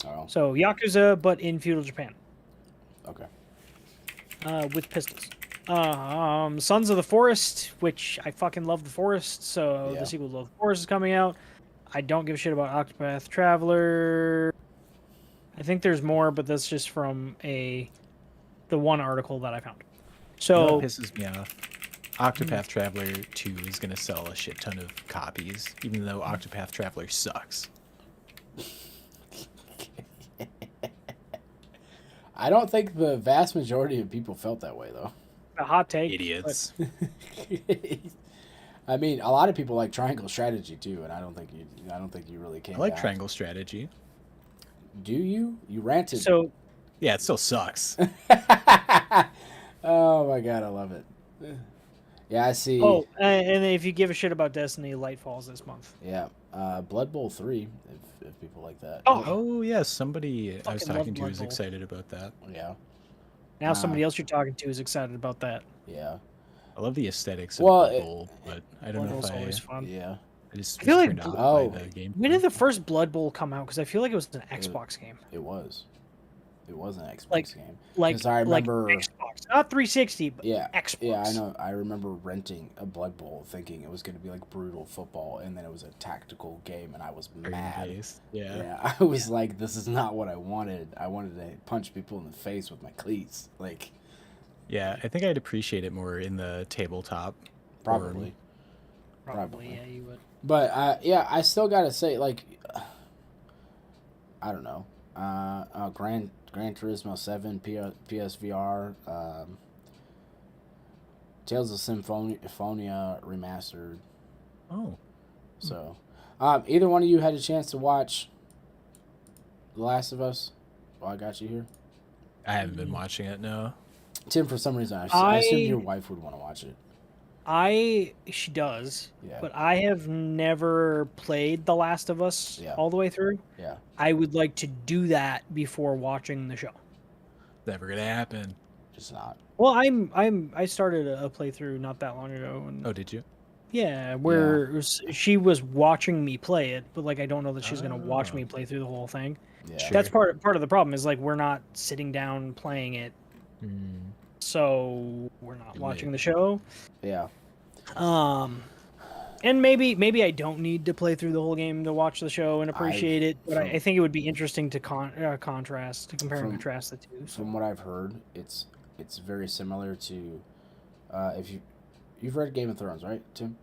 Oh, So Yakuza, but in feudal Japan. okay. With pistols. Sons of the Forest, which I fucking love the Forest, so Yeah. the sequel to the Forest is coming out. I don't give a shit about Octopath Traveler. I think there's more, but that's just from the one article that I found. You know So what pisses me off? Octopath Traveler 2 is gonna sell a shit ton of copies, even though Octopath Traveler sucks. I don't think the vast majority of people felt that way though. a hot take. Idiots. I mean, a lot of people like Triangle Strategy too, and I don't think you really came. I like back. Triangle Strategy. Do you? You ranted. So Yeah, it still sucks. Oh my god, I love it. Yeah, I see. oh, and if you give a shit about Destiny, Light falls this month. Yeah, Blood Bowl 3. If people like that. Oh yeah, somebody I was Fucking love talking to Blood was Bowl. excited about that. Yeah. Now somebody else you're talking to is excited about that. Yeah. I love the aesthetics of Well, Blood Bowl, but I don't Blood know Bowl's if always fun. Yeah. I just I feel was like turned off Oh. by the game. When did the first Blood Bowl come out? Because I feel like it was an Xbox game. It was. It was an Xbox Like- game. Like 'Cause I remember. like Xbox, not 360, but Yeah. Xbox. Yeah, I know. I remember renting a Blood Bowl, thinking it was going to be like brutal football, and then it was a tactical game, and I was mad. Turn-based. Yeah. Yeah, I was like, "This is not what I wanted. I wanted to punch people in the face with my cleats." Like, Yeah, I think I'd appreciate it more in the tabletop. probably. Probably, yeah, you would. But yeah, I still gotta say, like, I don't know. Gran Turismo 7 PSVR, Tales of Symphonia remastered. Oh. So, either one of you had a chance to watch The Last of Us? Well, I got you here. I haven't been watching it, no. Tim, for some reason, I assumed your wife would want to watch it. She does, Yeah. but I have never played The Last of Us Yeah. all the way through. Yeah. I would like to do that before watching the show. Never gonna happen. Just not. Well, I started a playthrough not that long ago, and Oh, did you? yeah, where she was watching me play it, but like I don't know that she's gonna watch Oh. me play through the whole thing. Yeah. Sure. That's part of the problem is like we're not sitting down playing it, so we're not watching the show. Yeah. And maybe I don't need to play through the whole game to watch the show and appreciate it, but I think it would be interesting to compare and contrast the two. So. From what I've heard, it's very similar to if you've read Game of Thrones, right, Tim?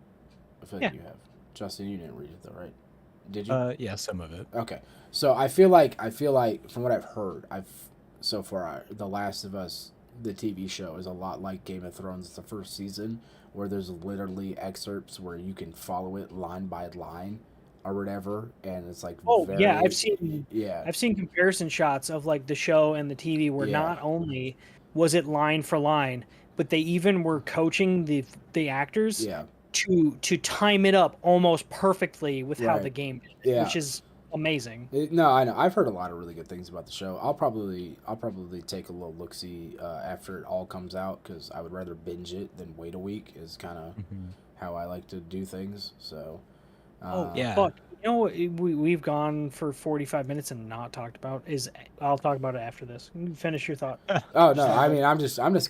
I feel like you have. Justin, you didn't read it though, right? Did you? Yeah, some of it. Okay. So I feel like from what I've heard, so far The Last of Us, the TV show, is a lot like Game of Thrones. It's the first season where there's literally excerpts where you can follow it line by line or whatever, and it's like yeah, I've seen comparison shots of like the show and the TV where not only was it line for line, but they even were coaching the actors to time it up almost perfectly with how the game is, which is amazing. No, I know. I've heard a lot of really good things about the show. I'll probably take a little look-see after it all comes out, because I would rather binge it than wait a week, is kind of how I like to do things. So yeah. Fuck. You know what we've gone for 45 minutes and not talked about is I'll talk about it after this. You finish your thought. Oh no, I mean we're just kind of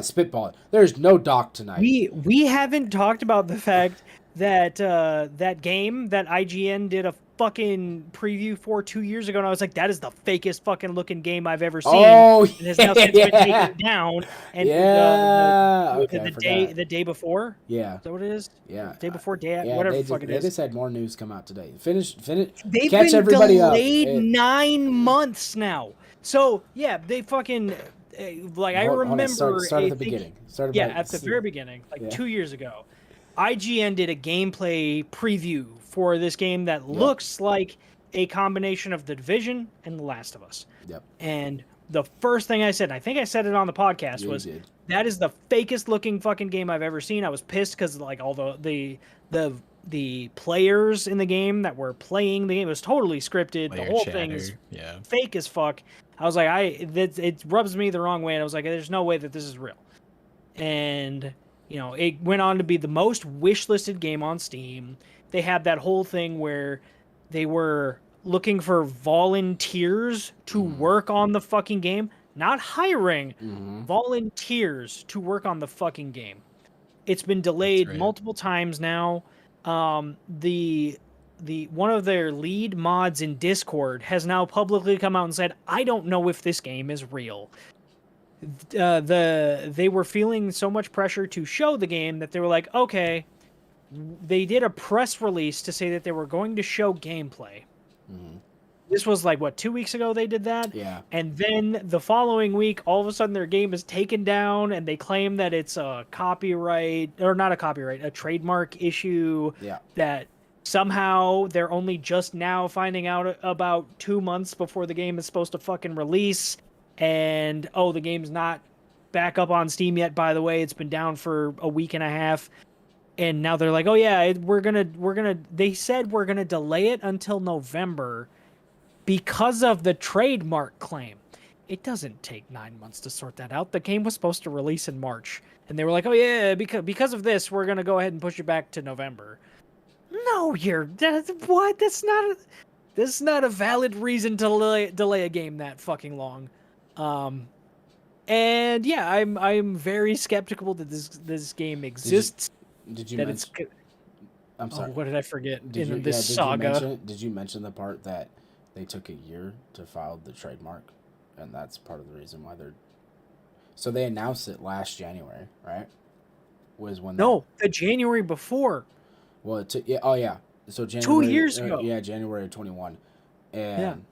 spitballing. There's no doc tonight. We haven't talked about the fact that game that IGN did a fucking preview for 2 years ago, and I was like, that is the fakest fucking looking game I've ever seen. Oh, and has now since been taken down. And okay, the day before. Yeah. Is that what it is? Yeah. Day before, Yeah, whatever they the fuck it they is. just had more news come out today. They've catch been everybody delayed up. 9 months now. So yeah, they fucking like I remember. Start at the beginning. At the very beginning, like 2 years ago, IGN did a gameplay preview for this game that looks like a combination of The Division and The Last of Us. Yep. And the first thing I said, and I think I said it on the podcast, was that is the fakest looking fucking game I've ever seen. I was pissed because like all the players in the game that were playing the game was totally scripted. The whole thing is fake as fuck. I was like, it rubs me the wrong way, and I was like, there's no way that this is real. And you know, it went on to be the most wishlisted game on Steam. They had that whole thing where they were looking for volunteers to work on the fucking game, not hiring volunteers to work on the fucking game. It's been delayed multiple times now. The one of their lead mods in Discord has now publicly come out and said, I don't know if this game is real. They were feeling so much pressure to show the game that they were like, okay, they did a press release to say that they were going to show gameplay. This was like, what, 2 weeks ago they did that? Yeah. And then the following week, all of a sudden their game is taken down and they claim that it's a copyright, or not a copyright, a trademark issue. Yeah. That somehow they're only just now finding out about 2 months before the game is supposed to fucking release. And, oh, the game's not back up on Steam yet, by the way. It's been down for a week and a half. And now they're like, oh yeah, they said we're gonna delay it until November because of the trademark claim. It doesn't take 9 months to sort that out. The game was supposed to release in March, and they were like, oh yeah, because of this, we're gonna go ahead and push it back to November. No, that's not a valid reason to delay a game that fucking long. And yeah, I'm very skeptical that this game exists. Did you mention? I'm sorry. Oh, what did I forget in this saga? Did you mention the part that they took a year to file the trademark, and that's part of the reason why they're. So they announced it last January, right? Was when? No, the January before. Well, So January 2 years ago. January of 21, and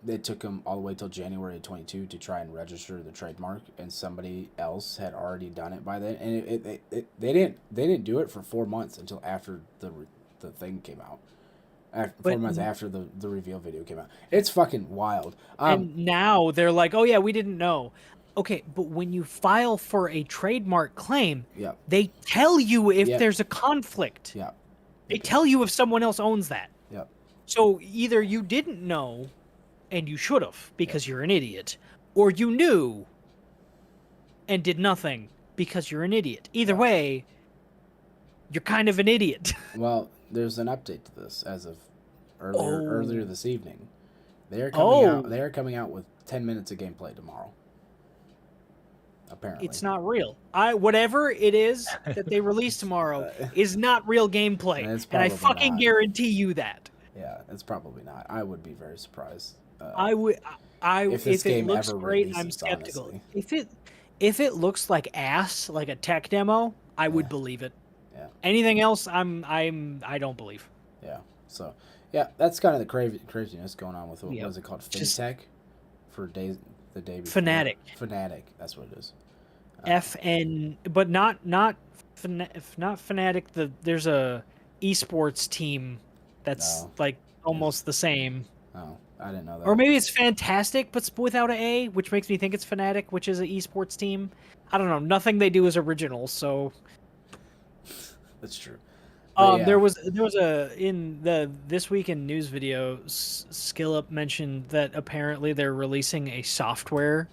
it took them all the way till January of 22 to try and register the trademark, and somebody else had already done it by then, and they didn't do it for 4 months until after the thing came out. 4 months after the reveal video came out. It's fucking wild. And now they're like, oh yeah, we didn't know. Okay, but when you file for a trademark claim, they tell you if there's a conflict. Yeah. They tell you if someone else owns that. Yep. So either you didn't know, and you should have because you're an idiot, or you knew and did nothing because you're an idiot. Either way, you're kind of an idiot. Well, there's an update to this as of earlier this evening. They are coming out with 10 minutes of gameplay tomorrow. Apparently. It's not real. Whatever it is that they release tomorrow is not real gameplay. And I fucking guarantee you that. Yeah, it's probably not. I would be very surprised. If it looks great, I'm skeptical. Honestly. If it looks like ass, like a tech demo, I would believe it. Yeah. Anything else, I don't believe. Yeah. So, yeah, that's kind of the craziness going on with what was it called? FinTech for the day before. Fnatic. That's what it is. But not Fnatic. There's a esports team that's like almost the same. Oh, I didn't know that. Or maybe it's Fantastic, but without an A, which makes me think it's Fnatic, which is an esports team. I don't know. Nothing they do is original, so. That's true. There was in the This Week in News video, SkillUp mentioned that apparently they're releasing a software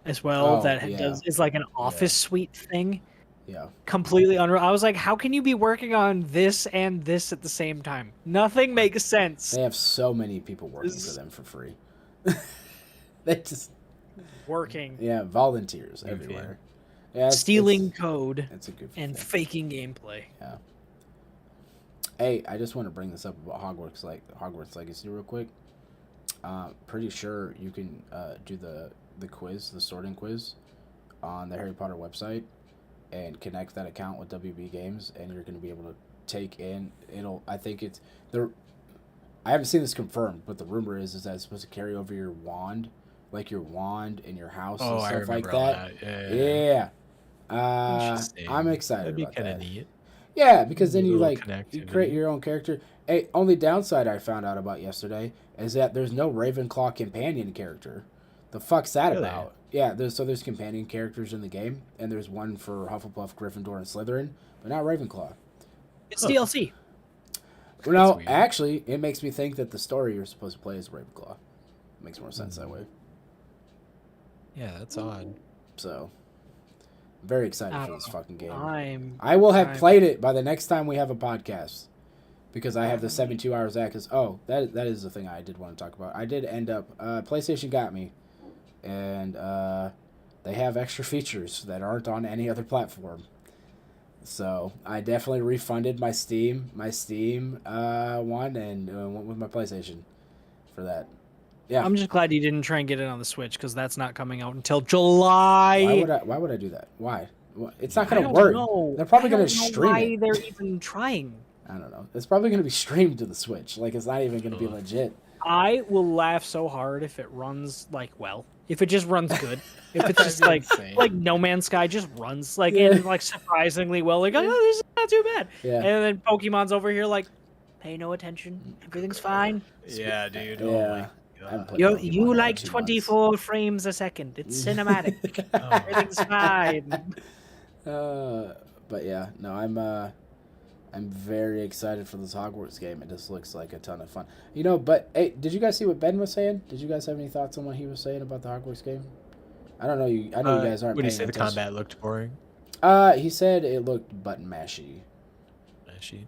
as well is like an office suite thing. Yeah. Completely unreal. I was like, how can you be working on this and this at the same time? Nothing makes sense. They have so many people working for them for free. They just working. Yeah, volunteers everywhere. Yeah, stealing code it's a good and thing. faking gameplay. Yeah. Hey, I just want to bring this up about Hogwarts Legacy real quick. Pretty sure you can do the quiz, the sorting quiz, on the Harry Potter website, and connect that account with WB Games, and you're going to be able to take in. I think it's there. I haven't seen this confirmed, but the rumor is that it's supposed to carry over your wand, like your wand in your house and stuff like that. Yeah. I'm excited That'd be about kind of that. neat. Yeah, because then you Connectivity. create your own character. Hey, only downside I found out about yesterday is that there's no Ravenclaw companion character. The fuck's that Really? about? Yeah, there's companion characters in the game, and there's one for Hufflepuff, Gryffindor, and Slytherin, but not Ravenclaw. It's DLC. Well, no, weird. actually, it makes me think that the story you're supposed to play is Ravenclaw. It makes more sense that way. Yeah, that's odd. So, I'm very excited for this fucking game. I will have played it by the next time we have a podcast, because I have the 72 hours access. Oh, that is the thing I did want to talk about. I did end up PlayStation got me, and they have extra features that aren't on any other platform. So I definitely refunded my Steam one and went with my PlayStation for that. Yeah. I'm just glad you didn't try and get it on the Switch, because that's not coming out until July. Why would I do that? Why? It's not going to work. Know. They're probably going to I don't know stream why it. they're even trying. I don't know. It's probably going to be streamed to the Switch. Like, it's not even going to be legit. I will laugh so hard if it runs if it just runs good. If it's just like No Man's Sky just runs and surprisingly well. Like, oh, this is not too bad. Yeah. And then Pokemon's over here like, pay no attention. Everything's fine. Yeah, dude. Yeah. You like 24 frames a second. It's cinematic. Everything's fine. But yeah, no, I'm very excited for this Hogwarts game. It just looks like a ton of fun. But hey, did you guys see what Ben was saying? Did you guys have any thoughts on what he was saying about the Hogwarts game? I don't know. I know you guys aren't. What did he paying say? The attention. combat looked boring. He said it looked button mashy.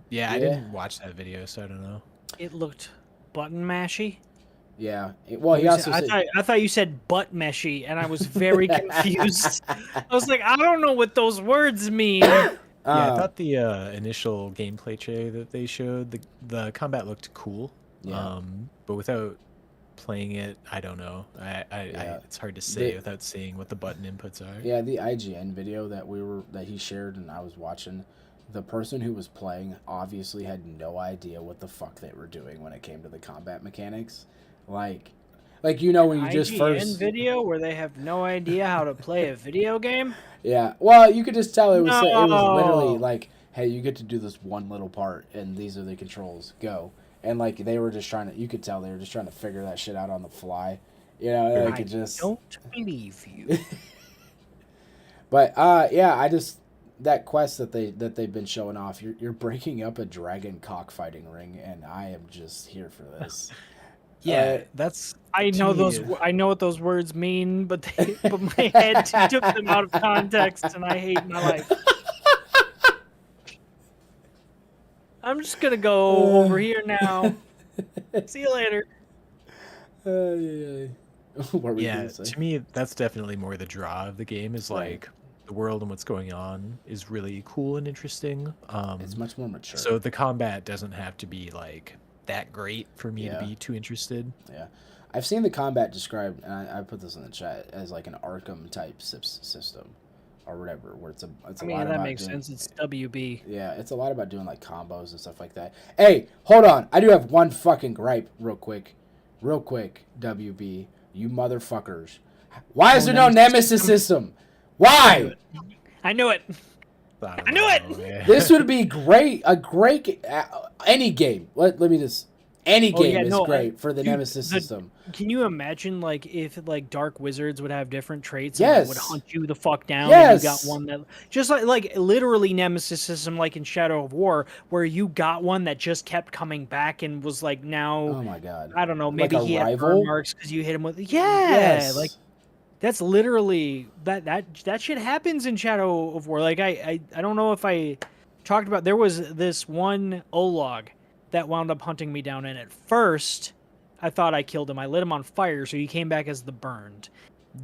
Yeah, I didn't watch that video, so I don't know. It looked button mashy. Yeah. He also said, I thought you said butt meshy, and I was very confused. I was like, I don't know what those words mean. Yeah, I thought the initial gameplay trailer that they showed, the combat looked cool. Yeah. But without playing it, I don't know. It's hard to say without seeing what the button inputs are. Yeah, the IGN video that he shared and I was watching, the person who was playing obviously had no idea what the fuck they were doing when it came to the combat mechanics. Like when you just first video where they have no idea how to play a video game. Yeah, well, you could just tell it was literally like, hey, you get to do this one little part, and these are the controls. Go. And they were just you could tell they were just trying to figure that shit out on the fly. I don't believe you. But yeah, that quest that they've been showing off, you're breaking up a dragon cockfighting ring, and I am just here for this. Yeah, I know what those words mean, but my head took them out of context, and I hate my life. I'm just gonna go over here now. See you later. What were you gonna say? To me, that's definitely more the draw of the game. Is like the world and what's going on is really cool and interesting. It's much more mature. So the combat doesn't have to be that great for me to be too interested. Yeah. I've seen the combat described, and I put this in the chat, as like an Arkham type system or whatever, where it's a lot about that makes sense. It's WB. Yeah, it's a lot about doing combos and stuff like that. Hey, hold on. I do have one fucking gripe real quick, WB, you motherfuckers. Why is there no Nemesis system? Why? I knew it. I knew it. This would be great. Any game. Let me just. Any game is great for the Nemesis system. Can you imagine if Dark Wizards would have different traits? Yes. And it would hunt you the fuck down. Yes. And you got one that just like literally Nemesis system, like in Shadow of War, where you got one that just kept coming back and was now. Oh my god. I don't know. Maybe he had burn marks because you hit him with. Yes. That's literally that shit happens in Shadow of War. I don't know if I talked about, there was this one Olog that wound up hunting me down, and at first I thought I killed him. I lit him on fire, so he came back as the burned.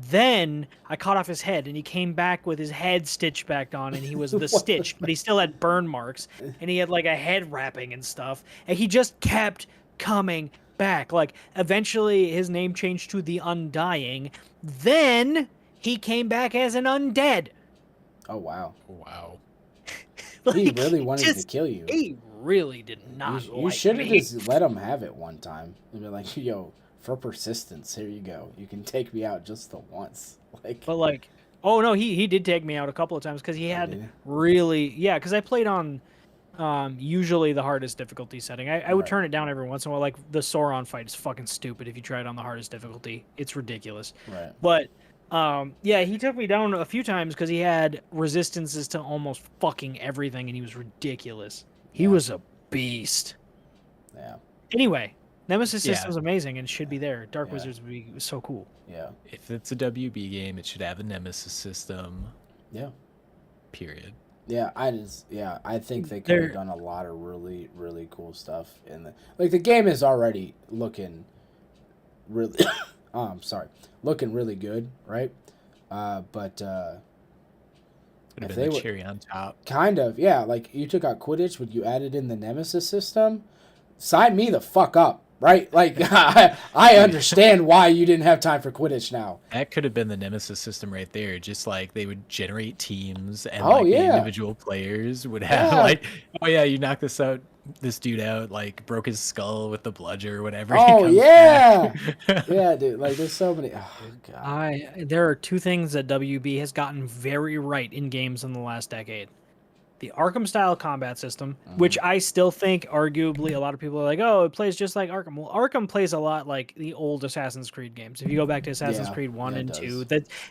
Then I cut off his head, and he came back with his head stitched back on, and he was the What Stitch, but he still had burn marks, and he had like a head wrapping and stuff, and he just kept coming back. Like eventually, his name changed to the Undying. Then he came back as an undead. Oh wow. Wow. Like, he really wanted to kill you. He really did not. You should have just let him have it one time and be like, "Yo, for persistence, here you go. You can take me out just the once." Like, but like, oh no, he did take me out a couple of times because he had really because I played on usually the hardest difficulty setting. I would turn it down every once in a while. Like the Sauron fight is fucking stupid if you try it on the hardest difficulty. It's ridiculous. Right. But he took me down a few times because he had resistances to almost fucking everything, and he was ridiculous. He was a beast. Yeah. Anyway, Nemesis system's amazing and should be there. Dark Wizards would be so cool. Yeah. If it's a WB game, it should have a Nemesis system. Yeah. Period. Yeah, I think they could have done a lot of really, really cool stuff in the game is already looking really looking really good, right? But Would have been the cherry on top. Kind of, yeah. Like you took out Quidditch, but you added in the Nemesis system. Sign me the fuck up, right? Like I understand why you didn't have time for Quidditch now. That could have been the Nemesis system right there. Just like they would generate teams, and the individual players would have like, oh yeah, you knock this dude out, like broke his skull with the bludger or whatever. Oh yeah, yeah, dude. Like there's so many. Oh god. There are two things that WB has gotten very right in games in the last decade. The Arkham style combat system, which I still think arguably a lot of people are like, oh, it plays just like Arkham. Well, Arkham plays a lot like the old Assassin's Creed games. If you go back to Assassin's Creed 1 and 2,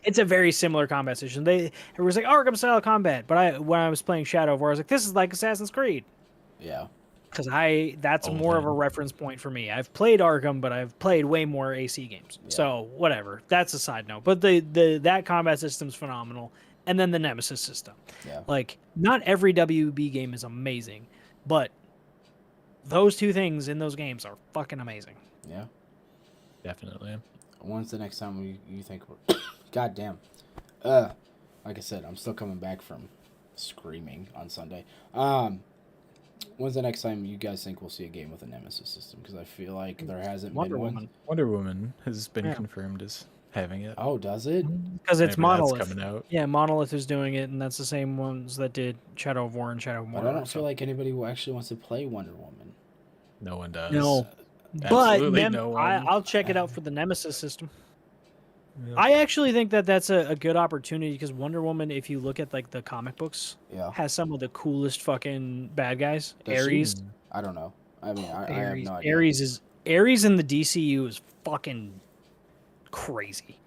it's a very similar combat system. Everyone's like Arkham style combat, but when I was playing Shadow of War, I was like, this is like Assassin's Creed. Yeah. Because that's more of a reference point for me. I've played Arkham, but I've played way more AC games. Yeah. So whatever. That's a side note. But that combat system's phenomenal. And then the Nemesis system. Yeah. Like, not every WB game is amazing, but those two things in those games are fucking amazing. Yeah. Definitely. When's the next time you think we're... God damn. Like I said, I'm still coming back from screaming on Sunday. When's the next time you guys think we'll see a game with a Nemesis system? Because I feel like there hasn't been one. Wonder Woman has been confirmed as having it. Oh, does it? Because it's Monolith. That's coming out. Yeah, Monolith is doing it, and that's the same ones that did Shadow of War and Shadow of Mordor. But I don't feel like anybody who actually wants to play Wonder Woman. No one does. No. Absolutely no one. I'll check it out for the Nemesis system. Yeah. I actually think that's a good opportunity because Wonder Woman, if you look at like the comic books, has some of the coolest fucking bad guys. Ares. I don't know. I mean, I have no idea. Ares in the DCU is fucking crazy.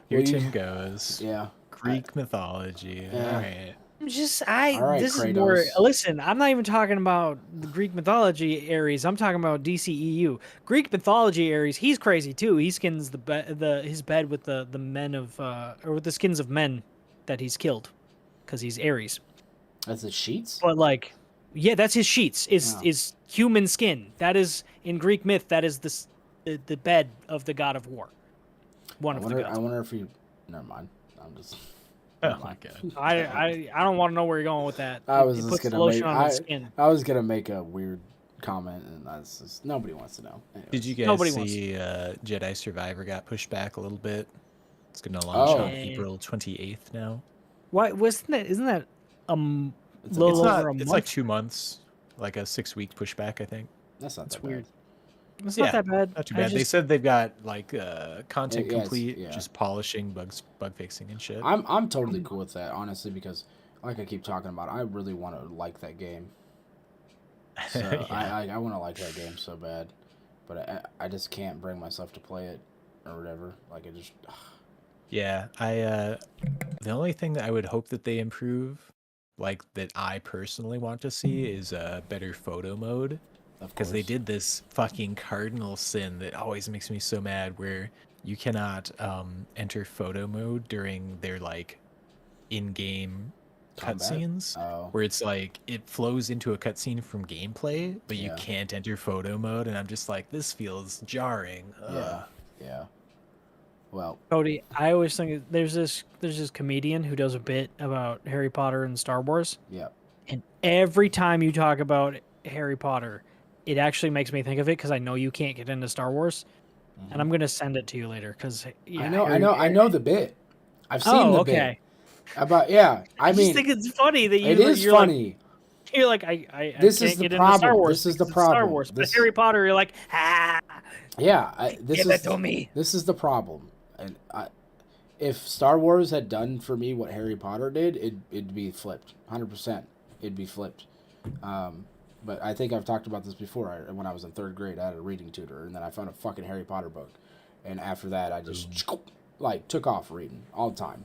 Your team goes. Yeah. Greek mythology. Yeah. All right. This Kratos. is more. Listen, I'm not even talking about the Greek mythology Ares. I'm talking about DCEU. Greek mythology Ares. He's crazy too. He skins his bed with the men of or with the skins of men that he's killed, because he's Ares. That's his sheets. But like, yeah, that's his sheets. Is human skin. That is in Greek myth. That is the bed of the god of war. I wonder if he. Never mind. I'm just. Oh my god! I don't want to know where you're going with that. I was gonna make a weird comment, and that's just nobody wants to know. Anyways. Did you guys see Jedi Survivor got pushed back a little bit? It's gonna launch on April 28th now. Why wasn't that? Isn't that it's like 2 months, like a 6-week pushback, I think. That's not that weird. Bad. It's not that bad. Not too bad. They said they've got like content complete, just polishing, bug fixing and shit. I'm totally cool with that, honestly, because like I keep talking about, I really want to like that game. So I want to like that game so bad, but I just can't bring myself to play it or whatever. Like I just. Yeah, the only thing that I would hope that they improve, like that I personally want to see, is a better photo mode. Because they did this fucking cardinal sin that always makes me so mad, where you cannot enter photo mode during their like in-game cutscenes, where it's like it flows into a cutscene from gameplay, but you can't enter photo mode, and I'm just like, this feels jarring. Yeah. Well, Cody, I always think there's this comedian who does a bit about Harry Potter and Star Wars, yeah. and every time you talk about Harry Potter, it actually makes me think of it because I know you can't get into Star Wars, and I'm gonna send it to you later because I know the bit. I've seen Oh, the okay. bit about I I just mean, think it's funny that it is you're funny. Like, you're like I This can't is the get into Star problem. Wars. This is the because it's Star problem. Wars, but This Harry Potter, you're like yeah. This give is it to me. This is the problem. And if Star Wars had done for me what Harry Potter did, it'd be flipped. 100%. It'd be flipped. But I think I've talked about this before. When I was in 3rd grade, I had a reading tutor, and then I found a fucking Harry Potter book, and after that, I just like took off reading all the time.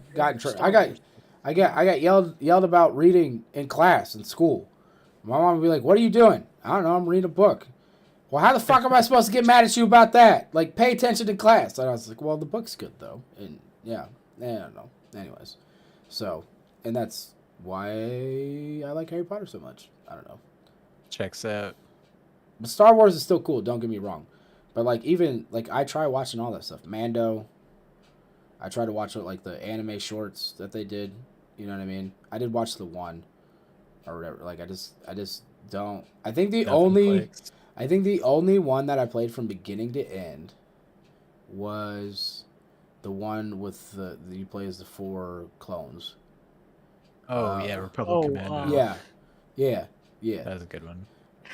I got yelled about reading in class in school. My mom would be like, "What are you doing?" I don't know. I'm reading a book. Well, how the fuck am I supposed to get mad at you about that? Like, pay attention in class. And I was like, well, the book's good though, and yeah, I don't know. Anyways, so, and that's why I like Harry Potter so much. I don't know. Checks out. But Star Wars is still cool. Don't get me wrong, but like even like I try watching all that stuff. Mando. I try to watch like the anime shorts that they did. You know what I mean? I did watch the one, or whatever. Like I just don't. I think the only one that I played from beginning to end was the one with the you play as the 4 clones. Oh yeah, Republic Commando. Yeah. That was a good one.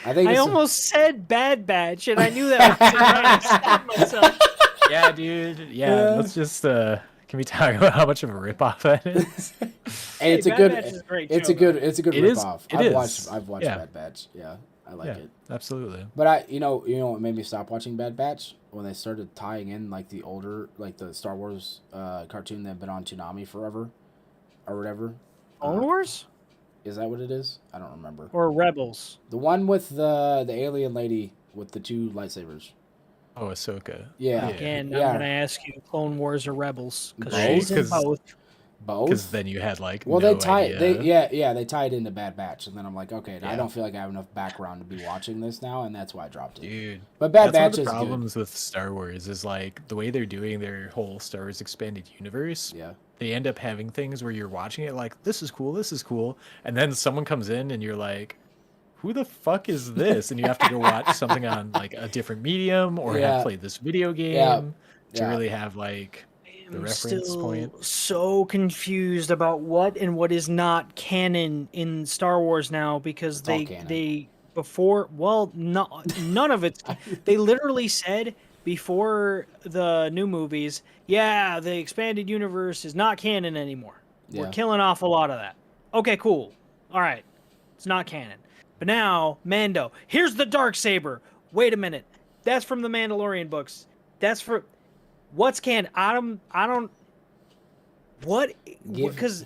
I almost said Bad Batch, and I knew that I was trying to stop myself. Yeah, dude. Yeah, let's just can we talk about how much of a ripoff that is? Hey, it's a good ripoff. I've watched Bad Batch. Yeah, I like it. Absolutely. But you know what made me stop watching Bad Batch? When they started tying in like the older, like the Star Wars cartoon that had been on Toonami forever, or whatever. Clone Wars? Is that what it is? I don't remember. Or Rebels? The one with the alien lady with the 2 lightsabers. Oh, Ahsoka. Yeah. Again, I'm gonna ask you, Clone Wars or Rebels? Because Both? she's in both. Both? Because then you had like well, no they tie idea. they tie it into Bad Batch, and then I'm like, okay, I don't feel like I have enough background to be watching this now, and that's why I dropped it. Dude, but Bad Batch one of the is problems with Star Wars is like the way they're doing their whole Star Wars expanded universe. Yeah, they end up having things where you're watching it like this is cool, and then someone comes in and you're like, who the fuck is this? And you have to go watch something on like a different medium or have played this video game to really have like the reference point. So confused about what and what is not canon in Star Wars now because they before none of it. They literally said before the new movies, the expanded universe is not canon anymore. Yeah. We're killing off a lot of that. Okay, cool. All right, it's not canon. But now Mando, here's the Darksaber. Wait a minute, that's from the Mandalorian books. That's for. What's canon? I don't. What? Because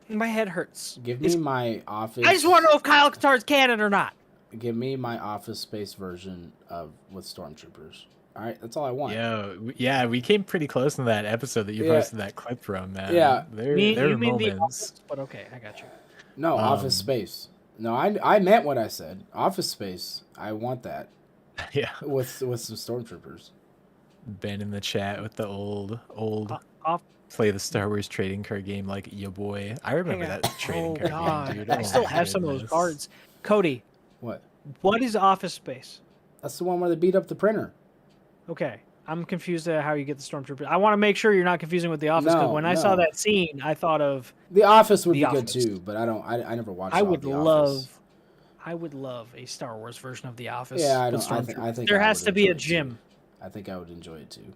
my head hurts. Give me my Office. I just want to know if Kyle Katarn's canon or not. Give me my Office Space version with Stormtroopers. All right, that's all I want. Yeah, we came pretty close in that episode that you posted that clip from, man. Yeah, there were moments. The Office, but okay, I got you. No, Office Space. No, I meant what I said. Office Space. I want that. Yeah. With some Stormtroopers. Ben in the chat with the old play the Star Wars trading card game like ya boy. I remember that trading card game, dude. I still have some of those cards. Cody. What is Office Space? That's the one where they beat up the printer. Okay. I'm confused at how you get the Stormtroopers. I want to make sure you're not confusing with The Office because when I saw that scene, I thought of The Office would be good too, but I never watched. I would love a Star Wars version of The Office. Yeah, I think there has to be a gym. I think I would enjoy it too.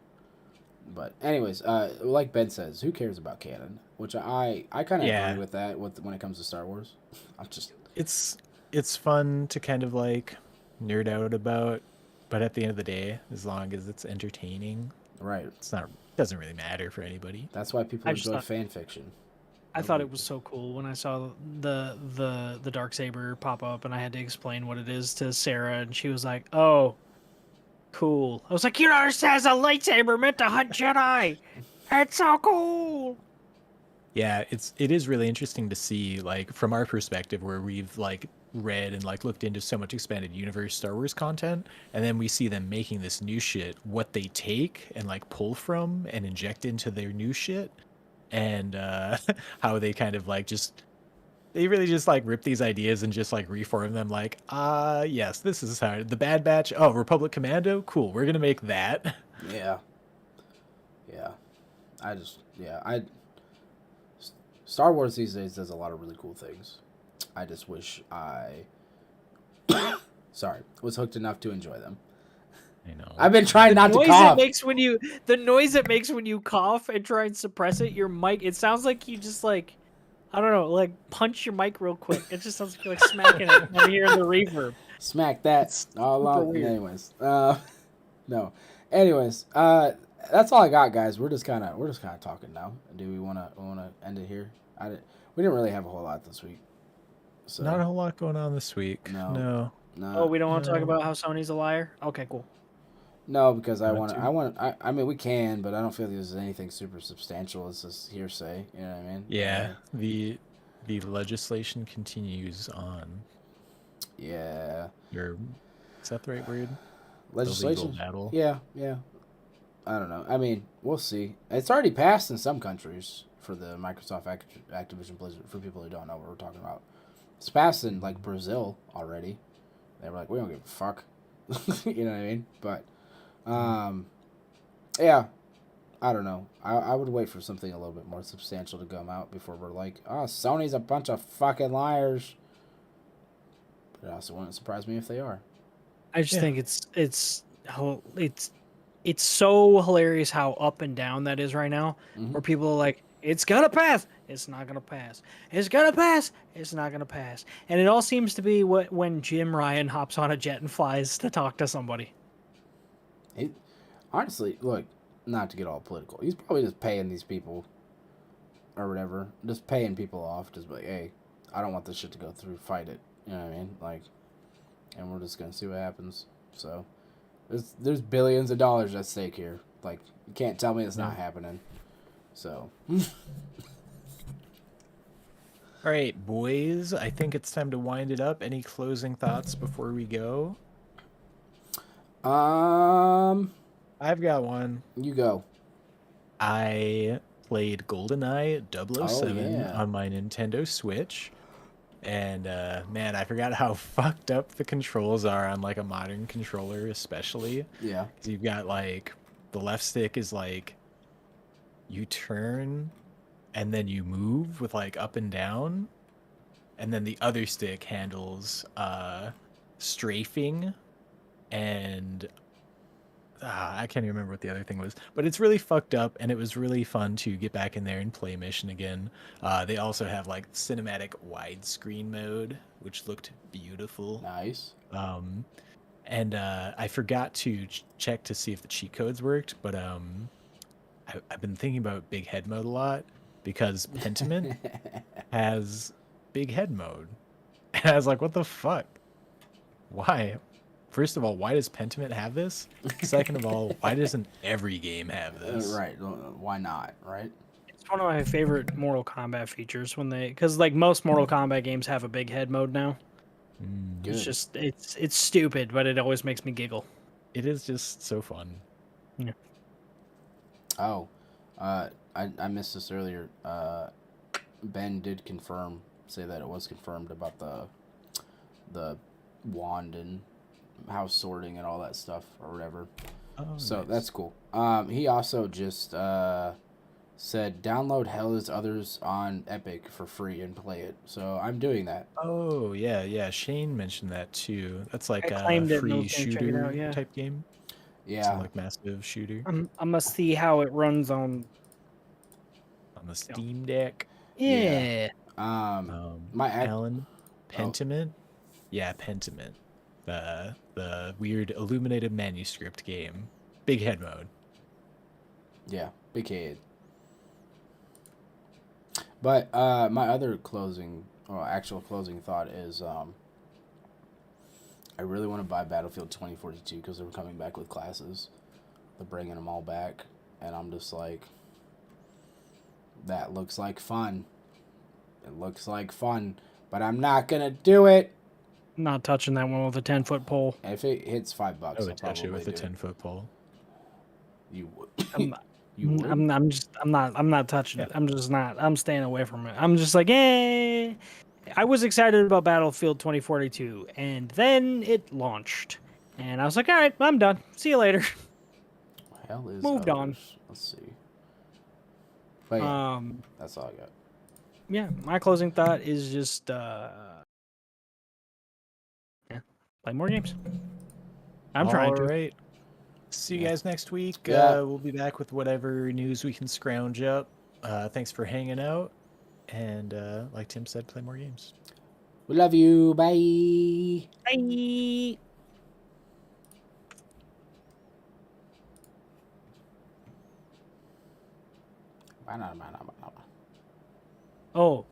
But anyways, like Ben says, who cares about canon? Which I kind of agree with that when it comes to Star Wars. I'm just it's fun to kind of like nerd out about, but at the end of the day, as long as it's entertaining, right? Doesn't really matter for anybody. That's why people enjoy fan fiction. I thought it was so cool when I saw the Darksaber pop up, and I had to explain what it is to Sarah, and she was like, "Oh, cool." I was like, "You don't understand, it's a lightsaber meant to hunt Jedi. It's so cool." Yeah, it is really interesting to see, like, from our perspective, where we've like read and like looked into so much expanded universe Star Wars content, and then we see them making this new shit, what they take and like pull from and inject into their new shit, and how they kind of like just they really just like rip these ideas and just like reform them like, yes, this is how the Bad Batch, oh, Republic Commando, cool, we're gonna make that. Yeah. Yeah. I Star Wars these days does a lot of really cool things. I just wish I was hooked enough to enjoy them. I know. I've been trying not to noise cough. the noise it makes when you cough and try and suppress it, your mic, it sounds like you just like, I don't know, like punch your mic real quick. It just sounds like you're like smacking it when you're in the reverb. Smack that It's all super along. weird. Anyways, no. Anyways, that's all I got, guys. We're just kind of talking now. Do we want to end it here? We didn't really have a whole lot this week. So Not a whole lot going on this week. No. Oh, we don't want to talk No. about how Sony's a liar? Okay, cool. No, because Not too. I mean, we can, but I don't feel there's anything super substantial. It's just hearsay. You know what I mean? Yeah, the legislation continues on. Yeah. Or is that the right word? Legislation. The legal battle. Yeah. I don't know. I mean, we'll see. It's already passed in some countries for the Microsoft Activision Blizzard. For people who don't know what we're talking about, it's passed in like Brazil already. They were like, we don't give a fuck. You know what I mean? But, yeah. I don't know. I would wait for something a little bit more substantial to come out before we're like, oh, Sony's a bunch of fucking liars. But it also wouldn't surprise me if they are. I just think it's so hilarious how up and down that is right now. Mhm. Where people are like, it's gonna pass, it's not gonna pass, it's gonna pass, it's not gonna pass, and it all seems to be when Jim Ryan hops on a jet and flies to talk to somebody. Honestly, look, not to get all political, he's probably just paying these people or whatever, just paying people off, just like, hey, I don't want this shit to go through, fight it. You know what I mean? Like, and we're just gonna see what happens. So, there's billions of dollars at stake here. Like, you can't tell me it's not happening. So. All right, boys. I think it's time to wind it up. Any closing thoughts before we go? I've got one. You go. I played GoldenEye 007 yeah. on my Nintendo Switch. And man, I forgot how fucked up the controls are on like a modern controller, especially. Yeah. 'Cause you've got like the left stick is like you turn and then you move with like up and down, and then the other stick handles strafing and I can't even remember what the other thing was, but it's really fucked up, and it was really fun to get back in there and play Mission again. They also have like cinematic widescreen mode, which looked beautiful. Nice. And I forgot to check to see if the cheat codes worked, but I've been thinking about big head mode a lot because Pentiment has big head mode, and I was like, what the fuck? Why? First of all, why does Pentiment have this? Second of all, why doesn't every game have this? Right. Why not? Right. It's one of my favorite Mortal Kombat features because like most Mortal Kombat games have a big head mode now. Good. It's just it's stupid, but it always makes me giggle. It is just so fun. Yeah. Oh, I missed this earlier. Ben did say that it was confirmed about the wand and house sorting and all that stuff or whatever. Oh, So nice. that's cool. He also just said download Hell is Others on Epic for free and play it. So I'm doing that. Oh yeah. Shane mentioned that too. That's like I a claimed it and free was gonna check it shooter out, yeah. type game. Yeah. Some like massive shooter I must see how it runs on. on the Steam Deck. Yeah. My Alan, Pentiment. Yeah, Pentiment. The weird illuminated manuscript game. Big head mode. Yeah, big head. But my other actual closing thought is I really want to buy Battlefield 2042 because they're coming back with classes. They're bringing them all back, and I'm just like, that looks like fun. It looks like fun, but I'm not gonna do it Not touching that one with a 10-foot pole. If it hits $5, I I'll would touch it probably with a do 10-foot pole. You would. I'm, You would? I'm not touching it. I'm just not. I'm staying away from it. I'm just like, eh. I was excited about Battlefield 2042, and then it launched, and I was like, all right, I'm done. See you later. Hell is Moved on. others? Let's see. But yeah, that's all I got. Yeah, my closing thought is just, yeah, play more games. I'm trying to. All right. See you guys next week. Yeah. We'll be back with whatever news we can scrounge up. Thanks for hanging out. And like Tim said, play more games. We love you. Bye. Bye. Bye. Oh.